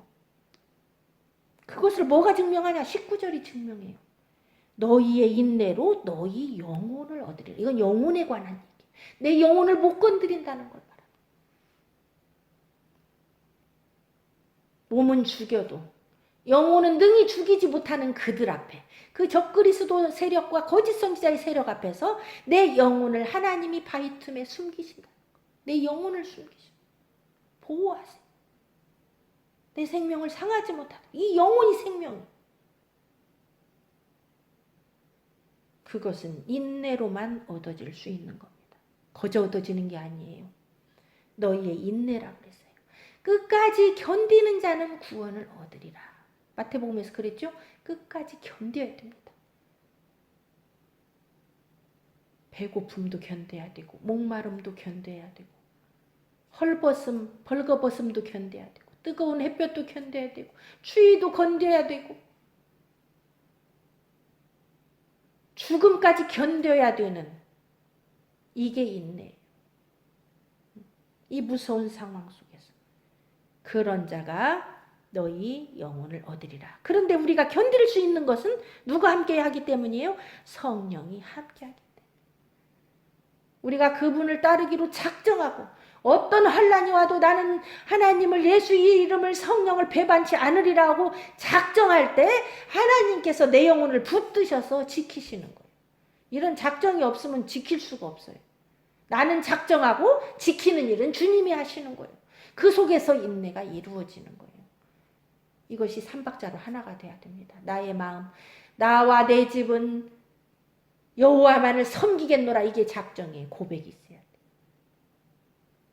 그것을 뭐가 증명하냐? 19절이 증명해요. 너희의 인내로 너희 영혼을 얻으리라. 이건 영혼에 관한 얘기. 내 영혼을 못 건드린다는 걸 말합니다. 몸은 죽여도 영혼은 능히 죽이지 못하는 그들 앞에, 그 적그리스도 세력과 거짓 선지자의 세력 앞에서 내 영혼을 하나님이 바위 틈에 숨기신다. 내 영혼을 숨기신다. 보호하세요. 내 생명을 상하지 못하다. 이 영혼이 생명이에요. 그것은 인내로만 얻어질 수 있는 겁니다. 거저 얻어지는 게 아니에요. 너희의 인내라고 그랬어요. 끝까지 견디는 자는 구원을 얻으리라. 마태복음에서 그랬죠? 끝까지 견뎌야 됩니다. 배고픔도 견뎌야 되고 목마름도 견뎌야 되고 헐벗음, 벌거벗음도 견뎌야 되고 뜨거운 햇볕도 견뎌야 되고 추위도 견뎌야 되고 죽음까지 견뎌야 되는 이게 인내예요. 이 무서운 상황 속에서 그런 자가 너희 영혼을 얻으리라. 그런데 우리가 견딜 수 있는 것은 누가 함께 하기 때문이에요? 성령이 함께 하기 때문에. 우리가 그분을 따르기로 작정하고 어떤 환난이 와도 나는 하나님을 예수의 이름을 성령을 배반치 않으리라 하고 작정할 때 하나님께서 내 영혼을 붙드셔서 지키시는 거예요. 이런 작정이 없으면 지킬 수가 없어요. 나는 작정하고 지키는 일은 주님이 하시는 거예요. 그 속에서 인내가 이루어지는 거예요. 이것이 삼박자로 하나가 돼야 됩니다. 나의 마음, 나와 내 집은 여호와만을 섬기겠노라. 이게 작정이에요. 고백이 있어야 돼.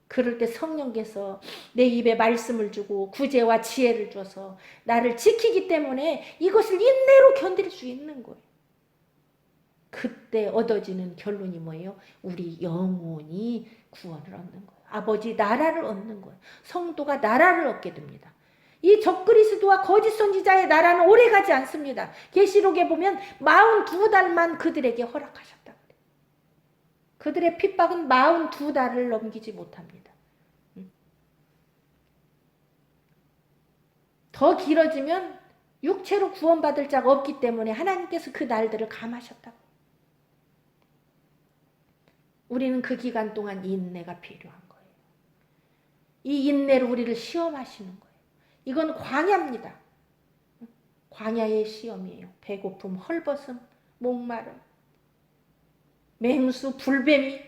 그럴 때 성령께서 내 입에 말씀을 주고 구제와 지혜를 줘서 나를 지키기 때문에 이것을 인내로 견딜 수 있는 거예요. 그때 얻어지는 결론이 뭐예요? 우리 영혼이 구원을 얻는 거예요. 아버지 나라를 얻는 거예요. 성도가 나라를 얻게 됩니다. 이 적그리스도와 거짓 선지자의 나라는 오래가지 않습니다. 계시록에 보면 42달만 그들에게 허락하셨다. 그들의 핍박은 42달을 넘기지 못합니다. 더 길어지면 육체로 구원받을 자가 없기 때문에 하나님께서 그 날들을 감하셨다고. 우리는 그 기간 동안 인내가 필요한 거예요. 이 인내로 우리를 시험하시는 거예요. 이건 광야입니다. 광야의 시험이에요. 배고픔, 헐벗음, 목마름, 맹수, 불뱀이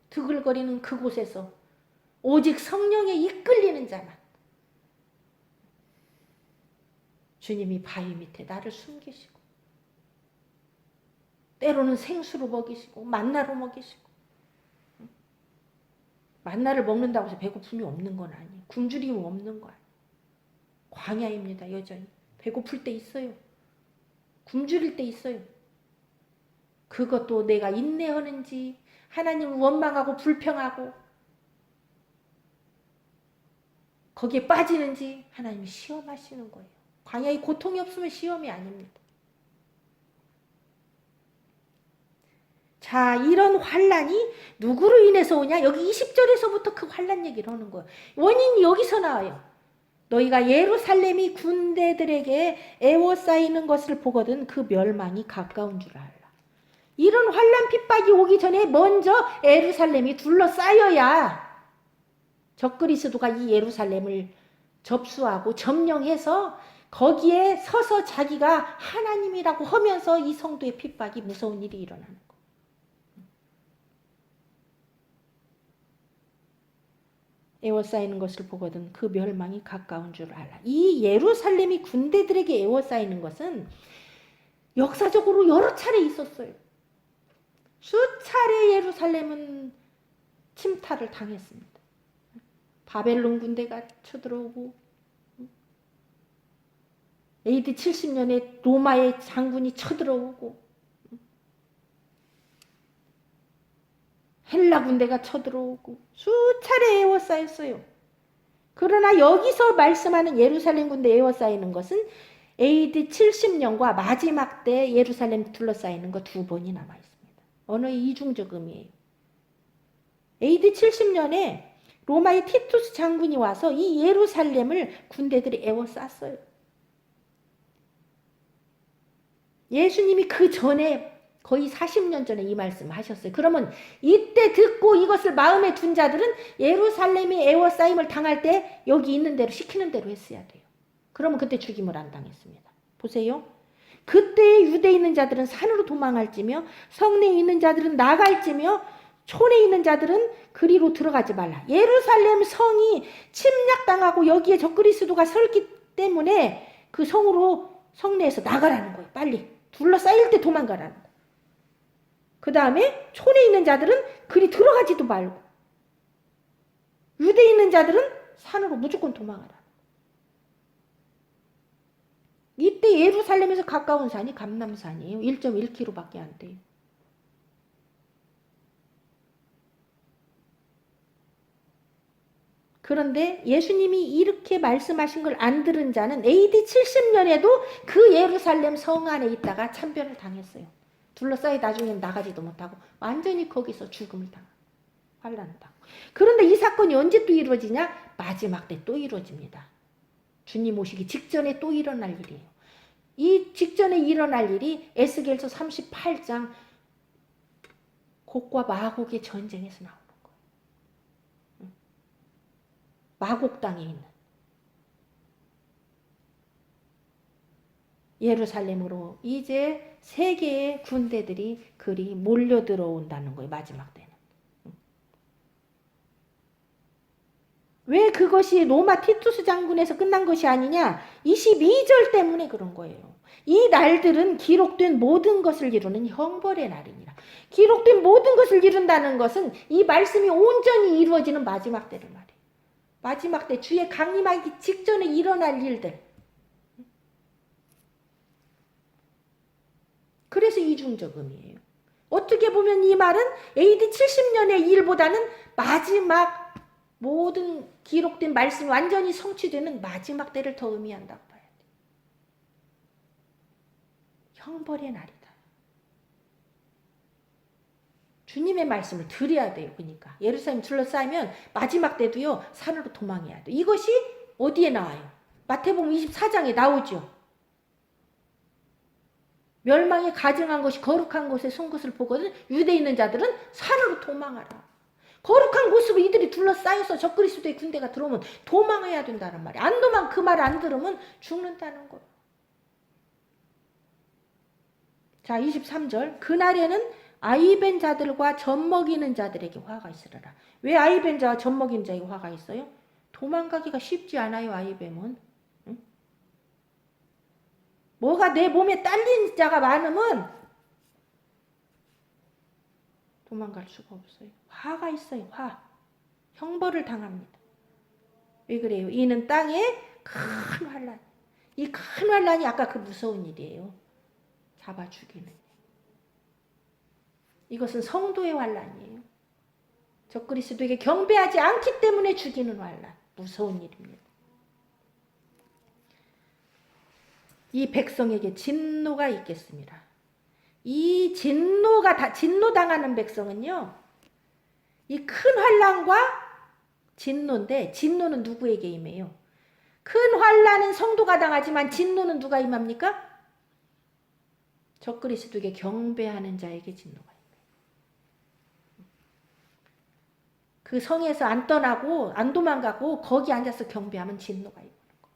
드글거리는 그곳에서 오직 성령에 이끌리는 자만 주님이 바위 밑에 나를 숨기시고 때로는 생수로 먹이시고 만나로 먹이시고. 만나를 먹는다고 해서 배고픔이 없는 건 아니에요. 굶주림이 없는 거 아니에요. 광야입니다. 여전히 배고플 때 있어요. 굶주릴 때 있어요. 그것도 내가 인내하는지 하나님을 원망하고 불평하고 거기에 빠지는지 하나님이 시험하시는 거예요. 광야에 고통이 없으면 시험이 아닙니다. 자, 이런 환란이 누구로 인해서 오냐? 여기 20절에서부터 그 환란 얘기를 하는 거예요. 원인이 여기서 나와요. 너희가 예루살렘이 군대들에게 애워싸이는 것을 보거든 그 멸망이 가까운 줄 알라. 이런 환란 핍박이 오기 전에 먼저 예루살렘이 둘러싸여야 적그리스도가 이 예루살렘을 접수하고 점령해서 거기에 서서 자기가 하나님이라고 하면서 이 성도의 핍박이 무서운 일이 일어나는 거예요. 애워싸이는 것을 보거든 그 멸망이 가까운 줄 알라. 이 예루살렘이 군대들에게 애워싸이는 것은 역사적으로 여러 차례 있었어요. 수차례 예루살렘은 침탈을 당했습니다. 바벨론 군대가 쳐들어오고 AD 70년에 로마의 장군이 쳐들어오고 헬라 군대가 쳐들어오고 수차례 에워싸였어요. 그러나 여기서 말씀하는 예루살렘 군대 에워싸이는 것은 AD 70년과 마지막 때 예루살렘 둘러싸이는 거 2번이 남아있습니다. 언어의 이중적 의미예요. AD 70년에 로마의 티투스 장군이 와서 이 예루살렘을 군대들이 에워쌌어요. 예수님이 그 전에 거의 40년 전에 이 말씀을 하셨어요. 그러면 이때 듣고 이것을 마음에 둔 자들은 예루살렘이 에워싸임을 당할 때 여기 있는 대로 시키는 대로 했어야 돼요. 그러면 그때 죽임을 안 당했습니다. 보세요. 그때 유대에 있는 자들은 산으로 도망할지며 성내에 있는 자들은 나갈지며 촌에 있는 자들은 그리로 들어가지 말라. 예루살렘 성이 침략당하고 여기에 적그리스도가 설기 때문에 그 성내에서 나가라는 거예요. 빨리. 둘러싸일 때 도망가라는 거예요. 그 다음에 촌에 있는 자들은 그리 들어가지도 말고 유대에 있는 자들은 산으로 무조건 도망하라. 이때 예루살렘에서 가까운 산이 감람산이에요. 1.1km밖에 안 돼요. 그런데 예수님이 이렇게 말씀하신 걸 안 들은 자는 AD 70년에도 그 예루살렘 성 안에 있다가 참변을 당했어요. 둘러싸여 나중에 나가지도 못하고 완전히 거기서 죽음을 당하고 환난을 당하고. 그런데 이 사건이 언제 또 이루어지냐? 마지막 때 또 이루어집니다. 주님 오시기 직전에 또 일어날 일이에요. 이 직전에 일어날 일이 에스겔서 38장 곡과 마곡의 전쟁에서 나오는 거예요. 마곡 땅에 있는 예루살렘으로 이제 세계의 군대들이 그리 몰려 들어온다는 거예요. 마지막 때는. 왜 그것이 로마 티투스 장군에서 끝난 것이 아니냐? 22절 때문에 그런 거예요. 이 날들은 기록된 모든 것을 이루는 형벌의 날이니라. 기록된 모든 것을 이룬다는 것은 이 말씀이 온전히 이루어지는 마지막 때를 말해요. 마지막 때 주의 강림하기 직전에 일어날 일들. 그래서 이중적 의미예요. 어떻게 보면 이 말은 AD 70년의 일보다는 마지막 모든 기록된 말씀이 완전히 성취되는 마지막 때를 더 의미한다고 봐야 돼. 형벌의 날이다. 주님의 말씀을 드려야 돼요. 그러니까 예루살렘 둘러싸이면 마지막 때도요 산으로 도망해야 돼. 이것이 어디에 나와요? 마태복음 24장에 나오죠. 멸망에 가증한 것이 거룩한 곳에 선 것을 보거든 유대에 있는 자들은 산으로 도망하라. 거룩한 곳으로 이들이 둘러싸여서 적그리스도의 군대가 들어오면 도망해야 된다는 말이야. 안 도망 그 말 안 들으면 죽는다는 거야. 자 23절 그날에는 아이벤 자들과 젖먹이는 자들에게 화가 있으리라. 왜 아이벤 자와 젖먹이는 자에게 화가 있어요? 도망가기가 쉽지 않아요. 아이벤은. 응? 뭐가 내 몸에 딸린 자가 많으면 도망갈 수가 없어요. 화가 있어요. 화. 형벌을 당합니다. 왜 그래요? 이는 땅에 큰 환란. 이 큰 환란이 아까 그 무서운 일이에요. 잡아 죽이는 일. 이것은 성도의 환란이에요. 적그리스도에게 경배하지 않기 때문에 죽이는 환란. 무서운 일입니다. 이 백성에게 진노가 있겠습니다. 이 진노당하는 백성은요. 이 큰 환란과 진노인데 진노는 누구에게 임해요? 큰 환란은 성도가 당하지만 진노는 누가 임합니까? 적그리스도에게 경배하는 자에게 진노가 임해요. 그 성에서 안 떠나고 안 도망가고 거기 앉아서 경배하면 진노가 임하는 거.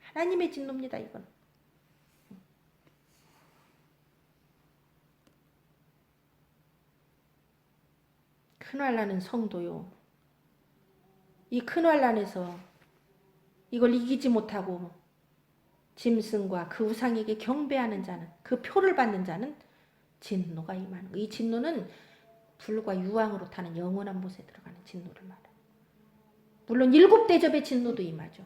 하나님의 진노입니다. 이건. 큰 환란은 성도요. 이 큰 환란에서 이걸 이기지 못하고 짐승과 그 우상에게 경배하는 자는 그 표를 받는 자는 진노가 임하는 거예요. 이 진노는 불과 유황으로 타는 영원한 못에 들어가는 진노를 말해요. 물론 7대접의 진노도 임하죠.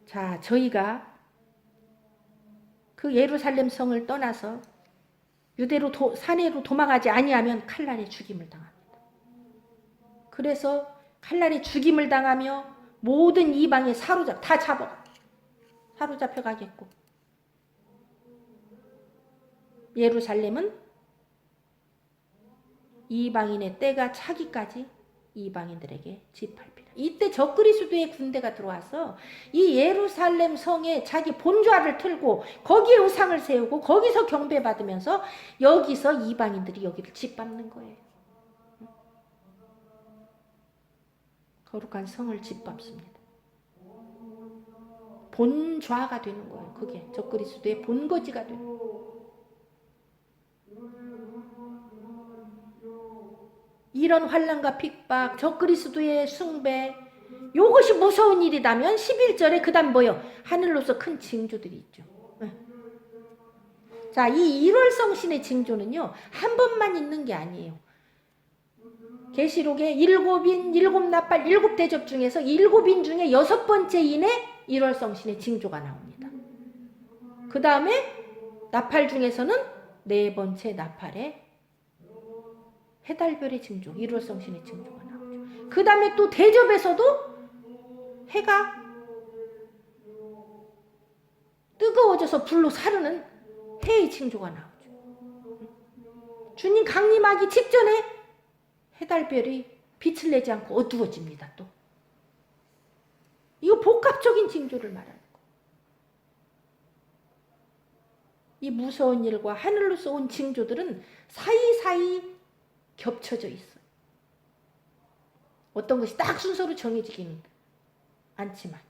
자, 저희가 그 예루살렘 성을 떠나서 유대로 산해로 도망하지 아니하면 칼날의 죽임을 당합니다. 그래서 칼날의 죽임을 당하며 모든 이방에 사로잡혀 가겠고 예루살렘은 이방인의 때가 차기까지 이방인들에게 짓밟히라. 이때 적그리스도의 군대가 들어와서 이 예루살렘 성에 자기 본좌를 틀고 거기에 우상을 세우고 거기서 경배받으면서 여기서 이방인들이 여기를 짓밟는 거예요. 거룩한 성을 짓밟습니다. 본좌가 되는 거예요. 그게 적그리스도의 본거지가 되는 거예요. 이런 환난과 핍박, 적그리스도의 숭배, 이것이 무서운 일이라면 11절에 그 다음 뭐요? 하늘로서 큰 징조들이 있죠. 자, 이 1월 성신의 징조는요. 한 번만 있는 게 아니에요. 계시록에 7인, 7나팔, 7대접 중에서 7인 중에 6번째 인에 1월 성신의 징조가 나옵니다. 그 다음에 나팔 중에서는 4번째 나팔에 해달별의 징조, 1월 성신의 징조가 나오죠. 그 다음에 또 대접에서도 해가 뜨거워져서 불로 사르는 해의 징조가 나오죠. 주님 강림하기 직전에 해달별이 빛을 내지 않고 어두워집니다. 또 이거 복합적인 징조를 말하는 거예요. 이 무서운 일과 하늘로서 온 징조들은 사이사이 겹쳐져 있어요. 어떤 것이 딱 순서로 정해지기는 않지만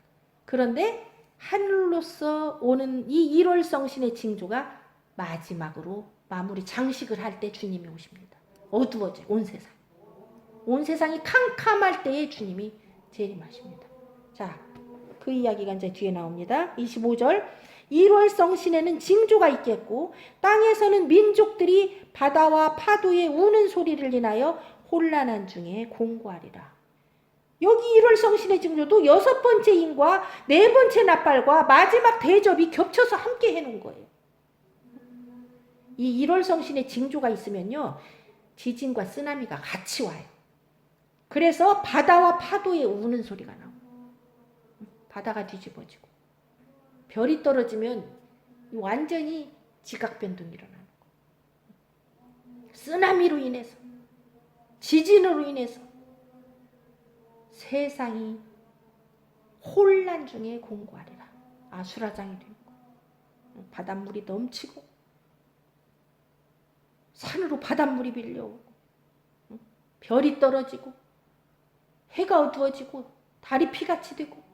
그런데 하늘로서 오는 이 1월 성신의 징조가 마지막으로 마무리 장식을 할 때 주님이 오십니다. 어두워져 온 세상. 온 세상이 캄캄할 때에 주님이 재림하십니다. 자, 그 이야기가 이제 뒤에 나옵니다. 25절. 1월 성신에는 징조가 있겠고 땅에서는 민족들이 바다와 파도의 우는 소리를 인하여 혼란한 중에 공고하리라. 여기 1월 성신의 징조도 6번째 인과 4번째 나팔과 마지막 대접이 겹쳐서 함께 해놓은 거예요. 이 1월 성신의 징조가 있으면요, 지진과 쓰나미가 같이 와요. 그래서 바다와 파도의 우는 소리가 나와요. 바다가 뒤집어지고 별이 떨어지면 완전히 지각변동이 일어나는 거예요. 쓰나미로 인해서, 지진으로 인해서 세상이 혼란 중에 공고하리라. 아수라장이 되는 거예요. 바닷물이 넘치고 산으로 바닷물이 밀려오고 별이 떨어지고 해가 어두워지고 달이 피같이 되고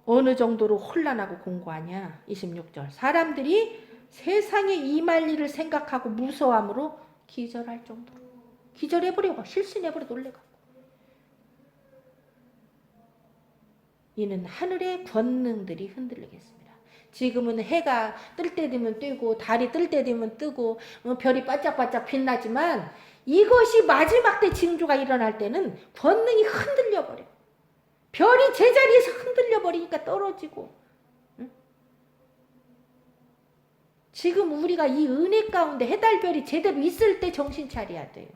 어느 정도로 혼란하고 공고하냐. 26절. 사람들이 세상에 임할 일을 생각하고 무서워함으로 기절할 정도로. 기절해버리고 실신해버려 놀래고. 이는 하늘의 권능들이 흔들리겠습니다. 지금은 해가 뜰 때 되면 뜨고 달이 뜰 때 되면 뜨고 별이 반짝반짝 빛나지만 이것이 마지막 때 징조가 일어날 때는 권능이 흔들려버려. 별이 제자리에서 흔들려버리니까 떨어지고. 응? 지금 우리가 이 은혜 가운데 해달별이 제대로 있을 때 정신 차려야 돼요.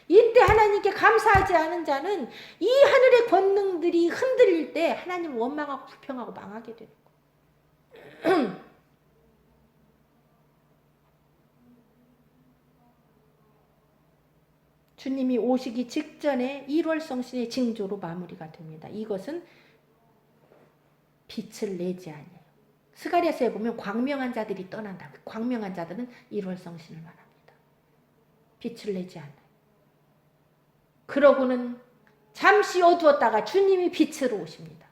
이때 하나님께 감사하지 않은 자는 이 하늘의 권능들이 흔들릴 때 하나님을 원망하고 불평하고 망하게 되는 거예요. 주님이 오시기 직전에 1월 성신의 징조로 마무리가 됩니다. 이것은 빛을 내지 아니에요. 스가랴서에 보면 광명한 자들이 떠난다. 광명한 자들은 1월 성신을 말합니다. 빛을 내지 않아요. 그러고는 잠시 어두웠다가 주님이 빛으로 오십니다.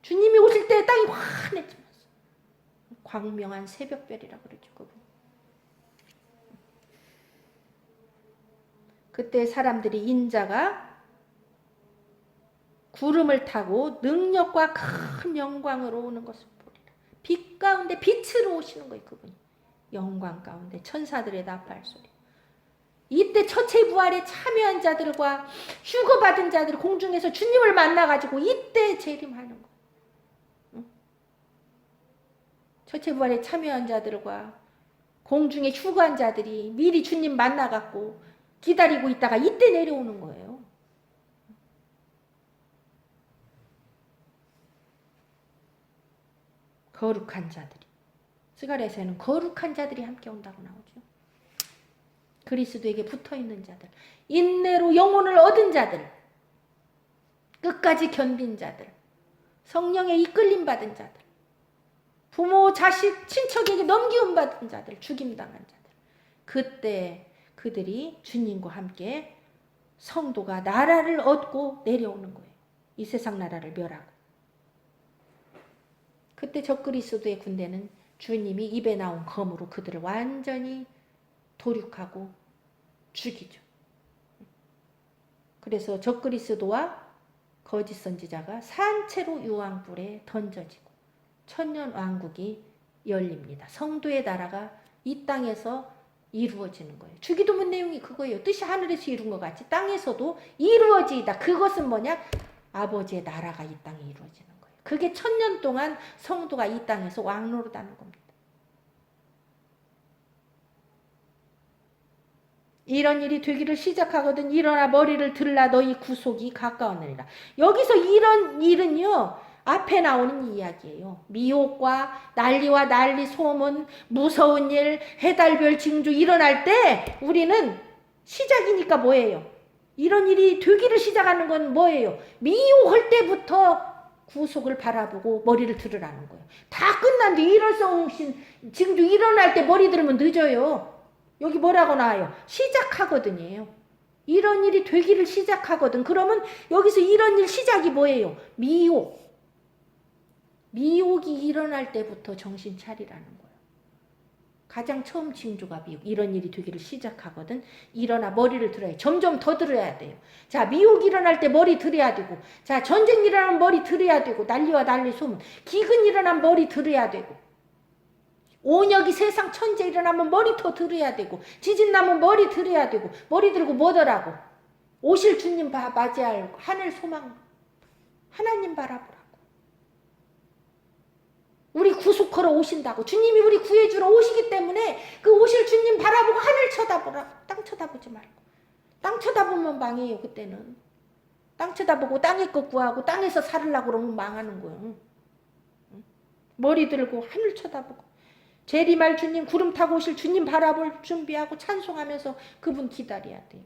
주님이 오실 때 땅이 환해지면서 광명한 새벽별이라고 그러죠. 그분. 그때 사람들이 인자가 구름을 타고 능력과 큰 영광으로 오는 것을 보리라. 빛 가운데 빛으로 오시는 거예요. 그분이. 영광 가운데 천사들의 나팔 소리. 이때 처체 부활에 참여한 자들과 휴거받은 자들이 공중에서 주님을 만나가지고 이때 재림하는 거예요. 응? 처체 부활에 참여한 자들과 공중에 휴거한 자들이 미리 주님 만나갖고 기다리고 있다가 이때 내려오는 거예요. 거룩한 자들이. 스가랴서에는 거룩한 자들이 함께 온다고 나오죠. 그리스도에게 붙어있는 자들, 인내로 영혼을 얻은 자들, 끝까지 견딘 자들, 성령에 이끌림 받은 자들, 부모, 자식, 친척에게 넘기움 받은 자들, 죽임당한 자들. 그때 그들이 주님과 함께 성도가 나라를 얻고 내려오는 거예요. 이 세상 나라를 멸하고. 그때 적그리스도의 군대는 주님이 입에 나온 검으로 그들을 완전히 도륙하고 죽이죠. 그래서 적그리스도와 거짓 선지자가 산채로 유황불에 던져지고 천년 왕국이 열립니다. 성도의 나라가 이 땅에서 이루어지는 거예요. 주기도문 내용이 그거예요. 뜻이 하늘에서 이룬 것 같이 땅에서도 이루어지이다. 그것은 뭐냐? 아버지의 나라가 이 땅에 이루어지는 거예요. 그게 1000년 동안 성도가 이 땅에서 왕노릇하는 겁니다. 이런 일이 되기를 시작하거든 일어나 머리를 들라 너희 구속이 가까웠느니라. 여기서 이런 일은요. 앞에 나오는 이야기예요. 미혹과 난리와 난리 소문, 무서운 일, 해달별 징조 일어날 때 우리는 시작이니까 뭐예요? 이런 일이 되기를 시작하는 건 뭐예요? 미혹할 때부터 구속을 바라보고 머리를 들으라는 거예요. 다 끝난 뒤 일월성신 징조 일어날 때 머리 들으면 늦어요. 여기 뭐라고 나와요? 시작하거든요. 이런 일이 되기를 시작하거든. 그러면 여기서 이런 일 시작이 뭐예요? 미혹. 미혹이 일어날 때부터 정신 차리라는 거예요. 가장 처음 징조가 미혹. 이런 일이 되기를 시작하거든. 일어나 머리를 들어야 점점 더 들어야 돼요. 자, 미혹 일어날 때 머리 들어야 되고, 자, 전쟁 일어나면 머리 들어야 되고, 난리와 난리 소문, 기근 일어나면 머리 들어야 되고, 온역이 세상 천재 일어나면 머리 더 들어야 되고, 지진 나면 머리 들어야 되고, 머리 들고 뭐더라고? 오실 주님 맞이할 하늘 소망, 하나님 바라보라고. 우리 구속하러 오신다고. 주님이 우리 구해주러 오시기 때문에 그 오실 주님 바라보고 하늘 쳐다보라고. 땅 쳐다보지 말고. 땅 쳐다보면 망해요. 그때는. 땅 쳐다보고 땅에 거 구하고 땅에서 살으려고 그러면 망하는 거예요. 머리 들고 하늘 쳐다보고 재림할 주님, 구름 타고 오실 주님 바라볼 준비하고 찬송하면서 그분 기다려야 돼요.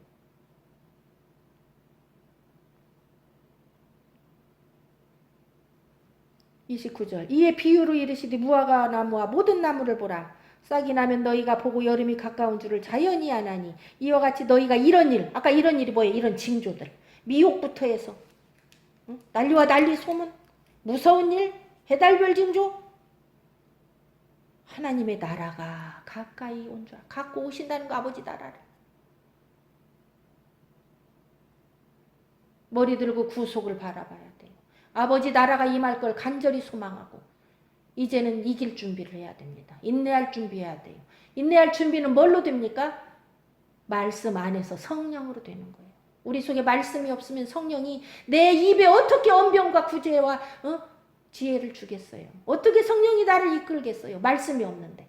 29절. 이에 비유로 이르시되 무화과 나무와 모든 나무를 보라. 싹이 나면 너희가 보고 여름이 가까운 줄을 자연히 아나니 이와 같이 너희가 이런 일, 아까 이런 일이 뭐예요? 이런 징조들. 미혹부터 해서 난리와 난리 소문, 무서운 일, 해달별 징조. 하나님의 나라가 가까이 온 줄 갖고 오신다는 거. 아버지 나라를. 머리 들고 구속을 바라봐야 돼요. 아버지 나라가 임할 걸 간절히 소망하고 이제는 이길 준비를 해야 됩니다. 인내할 준비해야 돼요. 인내할 준비는 뭘로 됩니까? 말씀 안에서 성령으로 되는 거예요. 우리 속에 말씀이 없으면 성령이 내 입에 어떻게 언변과 구제와 지혜를 주겠어요? 어떻게 성령이 나를 이끌겠어요? 말씀이 없는데.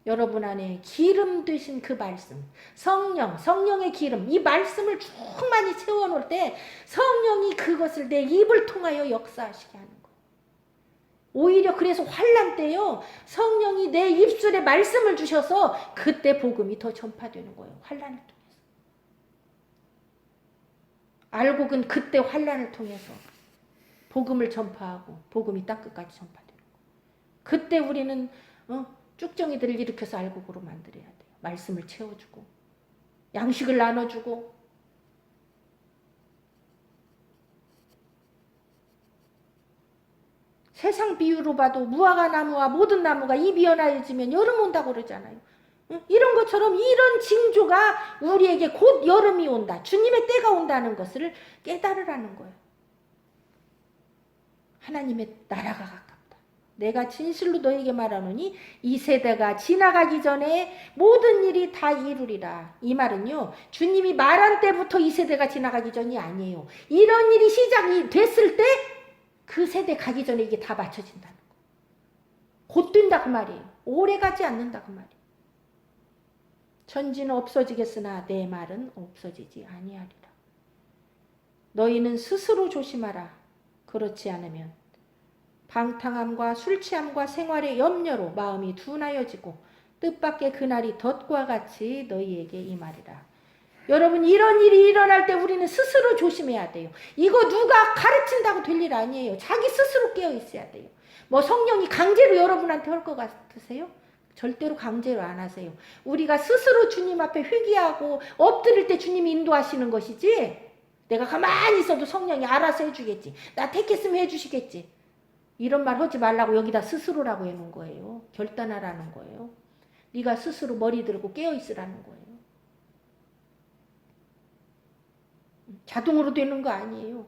여러분 안에 기름 되신 그 말씀, 성령의 기름, 이 말씀을 충만히 채워놓을 때 성령이 그것을 내 입을 통하여 역사하시게 하는 거예요. 오히려 그래서 환난 때요, 성령이 내 입술에 말씀을 주셔서 그때 복음이 더 전파되는 거예요. 환난을 통해서. 알곡은 그때 환난을 통해서 복음을 전파하고 복음이 땅끝까지 전파되는 거예요. 그때 우리는 쭉정이들을 일으켜서 알곡으로 만들어야 돼요. 말씀을 채워주고 양식을 나눠주고. 세상 비유로 봐도 무화과 나무와 모든 나무가 잎이 연하여지면 여름 온다고 그러잖아요. 이런 것처럼 이런 징조가 우리에게 곧 여름이 온다, 주님의 때가 온다는 것을 깨달으라는 거예요. 하나님의 나라가 가깝다. 내가 진실로 너에게 말하노니 이 세대가 지나가기 전에 모든 일이 다 이루리라. 이 말은요, 주님이 말한 때부터 이 세대가 지나가기 전이 아니에요. 이런 일이 시작이 됐을 때 그 세대 가기 전에 이게 다 맞춰진다는 거. 곧 된다 그 말이에요. 오래 가지 않는다 그 말이에요. 천지는 없어지겠으나 내 말은 없어지지 아니하리라. 너희는 스스로 조심하라. 그렇지 않으면 방탕함과 술취함과 생활의 염려로 마음이 둔하여지고 뜻밖의 그날이 덫과 같이 너희에게 임하리라. 여러분, 이런 일이 일어날 때 우리는 스스로 조심해야 돼요. 이거 누가 가르친다고 될 일 아니에요. 자기 스스로 깨어 있어야 돼요. 뭐 성령이 강제로 여러분한테 할 것 같으세요? 절대로 강제로 안 하세요. 우리가 스스로 주님 앞에 회개하고 엎드릴 때 주님이 인도하시는 것이지, 내가 가만히 있어도 성령이 알아서 해주겠지, 나 택했으면 해주시겠지, 이런 말 하지 말라고 여기다 스스로라고 해놓은 거예요. 결단하라는 거예요. 네가 스스로 머리 들고 깨어 있으라는 거예요. 자동으로 되는 거 아니에요.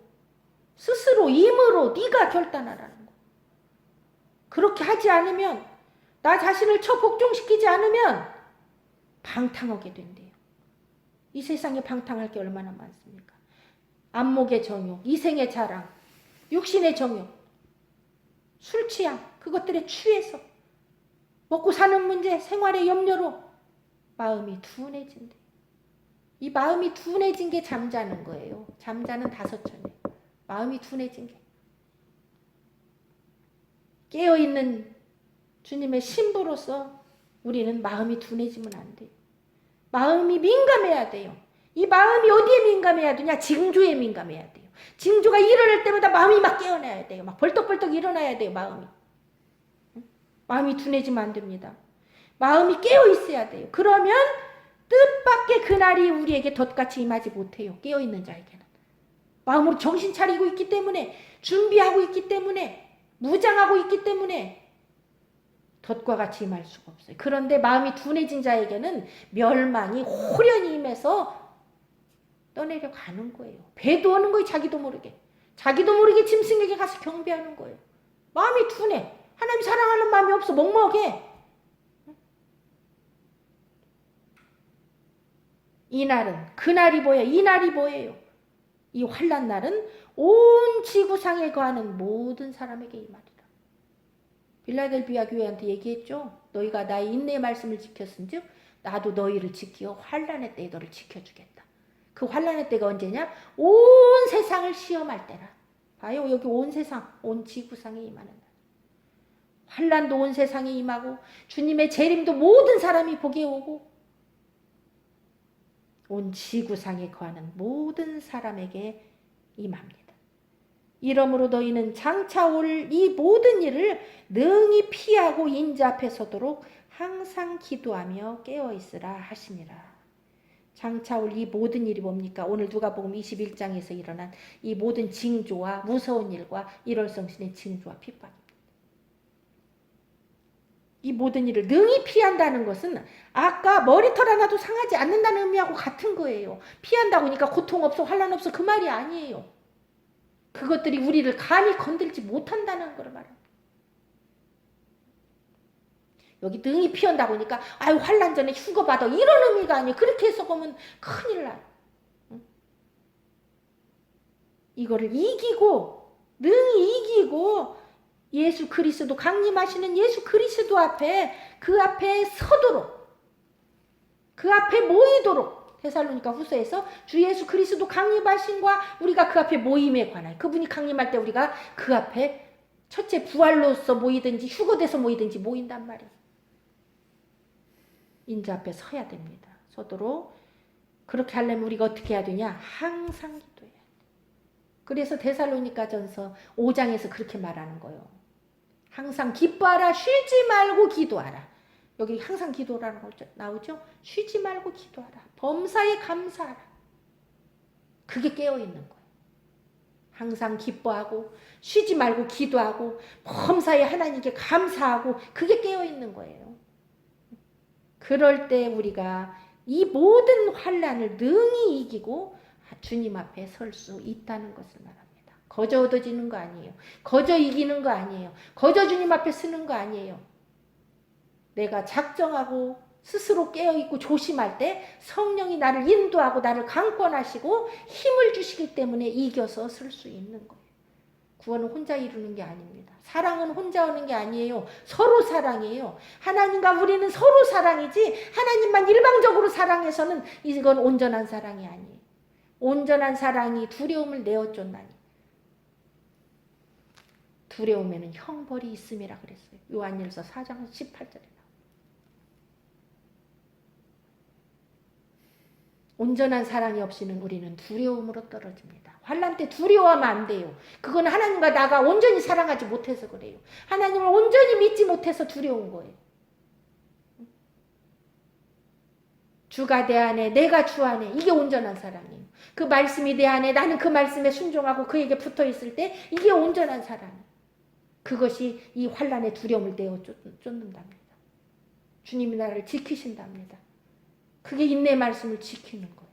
스스로 힘으로 네가 결단하라는 거. 그렇게 하지 않으면, 나 자신을 복종시키지 않으면 방탕하게 된대요. 이 세상에 방탕할 게 얼마나 많습니까? 안목의 정욕, 이생의 자랑, 육신의 정욕, 술 취향, 그것들에 취해서 먹고 사는 문제, 생활의 염려로 마음이 둔해진대. 이 마음이 둔해진 게 잠자는 거예요. 잠자는 다섯천에 마음이 둔해진 게. 깨어있는 주님의 신부로서 우리는 마음이 둔해지면 안 돼요. 마음이 민감해야 돼요. 이 마음이 어디에 민감해야 되냐? 징조에 민감해야 돼요. 징조가 일어날 때마다 마음이 막 깨어나야 돼요. 막 벌떡벌떡 일어나야 돼요. 마음이 둔해지면 안 됩니다. 마음이 깨어 있어야 돼요. 그러면 뜻밖의 그날이 우리에게 덫같이 임하지 못해요. 깨어있는 자에게는. 마음으로 정신 차리고 있기 때문에, 준비하고 있기 때문에, 무장하고 있기 때문에 돛과 같이 임할 수가 없어요. 그런데 마음이 둔해진 자에게는 멸망이 호련히 임해서 떠내려 가는 거예요. 배도 오는 거예요. 자기도 모르게. 자기도 모르게 짐승에게 가서 경배하는 거예요. 마음이 둔해. 하나님 사랑하는 마음이 없어. 먹먹해. 이날은, 그날이 뭐예요? 이날이 뭐예요? 이 환난 날은 온 지구상에 거하는 모든 사람에게 이 말이라. 빌라델비아 교회한테 얘기했죠. 너희가 나의 인내의 말씀을 지켰은즉 나도 너희를 지키어 환난의 때에 너를 지켜주겠다. 그 환난의 때가 언제냐? 온 세상을 시험할 때라. 봐요. 여기 온 세상, 온 지구상에 임하는 날. 환난도 온 세상에 임하고 주님의 재림도 모든 사람이 보게 오고 온 지구상에 거하는 모든 사람에게 임합니다. 이러므로 너희는 장차 올 이 모든 일을 능히 피하고 인자 앞에 서도록 항상 기도하며 깨어있으라 하시니라. 장차 올 이 모든 일이 뭡니까? 오늘 누가복음 21장에서 일어난 이 모든 징조와 무서운 일과 1월 성신의 징조와 핍박입니다. 이 모든 일을 능히 피한다는 것은 아까 머리털 하나도 상하지 않는다는 의미하고 같은 거예요. 피한다고 하니까 고통 없어, 환난 없어 그 말이 아니에요. 그것들이 우리를 감히 건들지 못한다는 걸 말합니다. 여기 능히 피한다고 하니까 아유 환난 전에 휴거받아 이런 의미가 아니에요. 그렇게 해서 보면 큰일 나요. 이거를 이기고 능히 이기고 예수 그리스도 강림하시는 예수 그리스도 앞에 그 앞에 서도록 그 앞에 모이도록 데살로니가 후서에서 주 예수 그리스도 강림하신과 우리가 그 앞에 모임에 관하여 그분이 강림할 때 우리가 그 앞에 첫째 부활로서 모이든지 휴거돼서 모이든지 모인단 말이에요. 인자 앞에 서야 됩니다. 서도록 그렇게 하려면 우리가 어떻게 해야 되냐? 항상 기도해야 돼. 그래서 데살로니가전서 5장에서 그렇게 말하는 거예요. 항상 기뻐하라 쉬지 말고 기도하라. 여기 항상 기도라는 거 나오죠? 쉬지 말고 기도하라. 범사에 감사하라. 그게 깨어있는 거예요. 항상 기뻐하고 쉬지 말고 기도하고 범사에 하나님께 감사하고 그게 깨어있는 거예요. 그럴 때 우리가 이 모든 환난을 능히 이기고 주님 앞에 설 수 있다는 것을 말합니다. 거저 얻어지는 거 아니에요. 거저 이기는 거 아니에요. 거저 주님 앞에 쓰는 거 아니에요. 내가 작정하고 스스로 깨어있고 조심할 때 성령이 나를 인도하고 나를 강권하시고 힘을 주시기 때문에 이겨서 쓸 수 있는 거예요. 구원은 혼자 이루는 게 아닙니다. 사랑은 혼자 오는 게 아니에요. 서로 사랑이에요. 하나님과 우리는 서로 사랑이지 하나님만 일방적으로 사랑해서는 이건 온전한 사랑이 아니에요. 온전한 사랑이 두려움을 내어쫓나니 두려움에는 형벌이 있음이라 그랬어요. 요한일서 4장 18절에 온전한 사랑이 없이는 우리는 두려움으로 떨어집니다. 환난 때 두려워하면 안 돼요. 그건 하나님과 나가 온전히 사랑하지 못해서 그래요. 하나님을 온전히 믿지 못해서 두려운 거예요. 주가 내 안에 내가 주 안에 이게 온전한 사랑이에요. 그 말씀이 내 안에 나는 그 말씀에 순종하고 그에게 붙어 있을 때 이게 온전한 사랑이에요. 그것이 이 환난의 두려움을 내어 쫓는답니다. 주님이 나를 지키신답니다. 그게 인내 말씀을 지키는 거예요.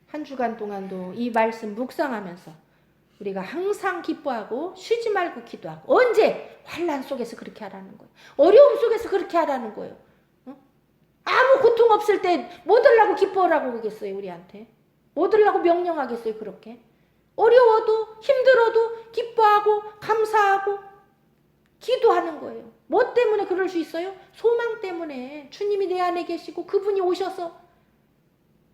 한 주간 동안도 이 말씀 묵상하면서 우리가 항상 기뻐하고 쉬지 말고 기도하고 언제? 환난 속에서 그렇게 하라는 거예요. 어려움 속에서 그렇게 하라는 거예요. 아무 고통 없을 때 뭐 들라고 기뻐하라고 그러겠어요. 우리한테. 뭐 들라고 명령하겠어요. 그렇게. 어려워도 힘들어도 기뻐하고 감사하고 기도하는 거예요. 뭐 때문에 그럴 수 있어요? 소망 때문에. 주님이 내 안에 계시고 그분이 오셔서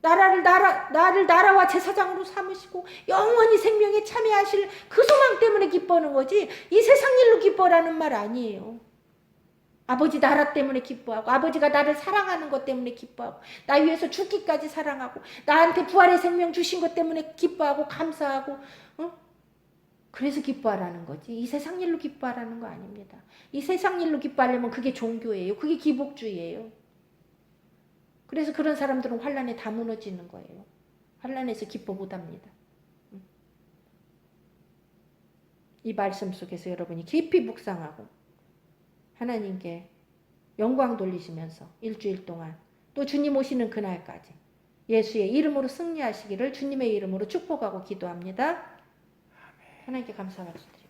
나를 나라와 제사장으로 삼으시고 영원히 생명에 참여하실 그 소망 때문에 기뻐하는 거지 이 세상 일로 기뻐라는 말 아니에요. 아버지 나라 때문에 기뻐하고 아버지가 나를 사랑하는 것 때문에 기뻐하고 나 위해서 죽기까지 사랑하고 나한테 부활의 생명 주신 것 때문에 기뻐하고 감사하고 그래서 기뻐하라는 거지 이 세상 일로 기뻐하라는 거 아닙니다. 이 세상 일로 기뻐하려면 그게 종교예요. 그게 기복주의예요. 그래서 그런 사람들은 환난에 다 무너지는 거예요. 환난에서 기뻐 못합니다. 이 말씀 속에서 여러분이 깊이 묵상하고 하나님께 영광 돌리시면서 일주일 동안 또 주님 오시는 그날까지 예수의 이름으로 승리하시기를 주님의 이름으로 축복하고 기도합니다. 하나님께 감사 말씀드립니다.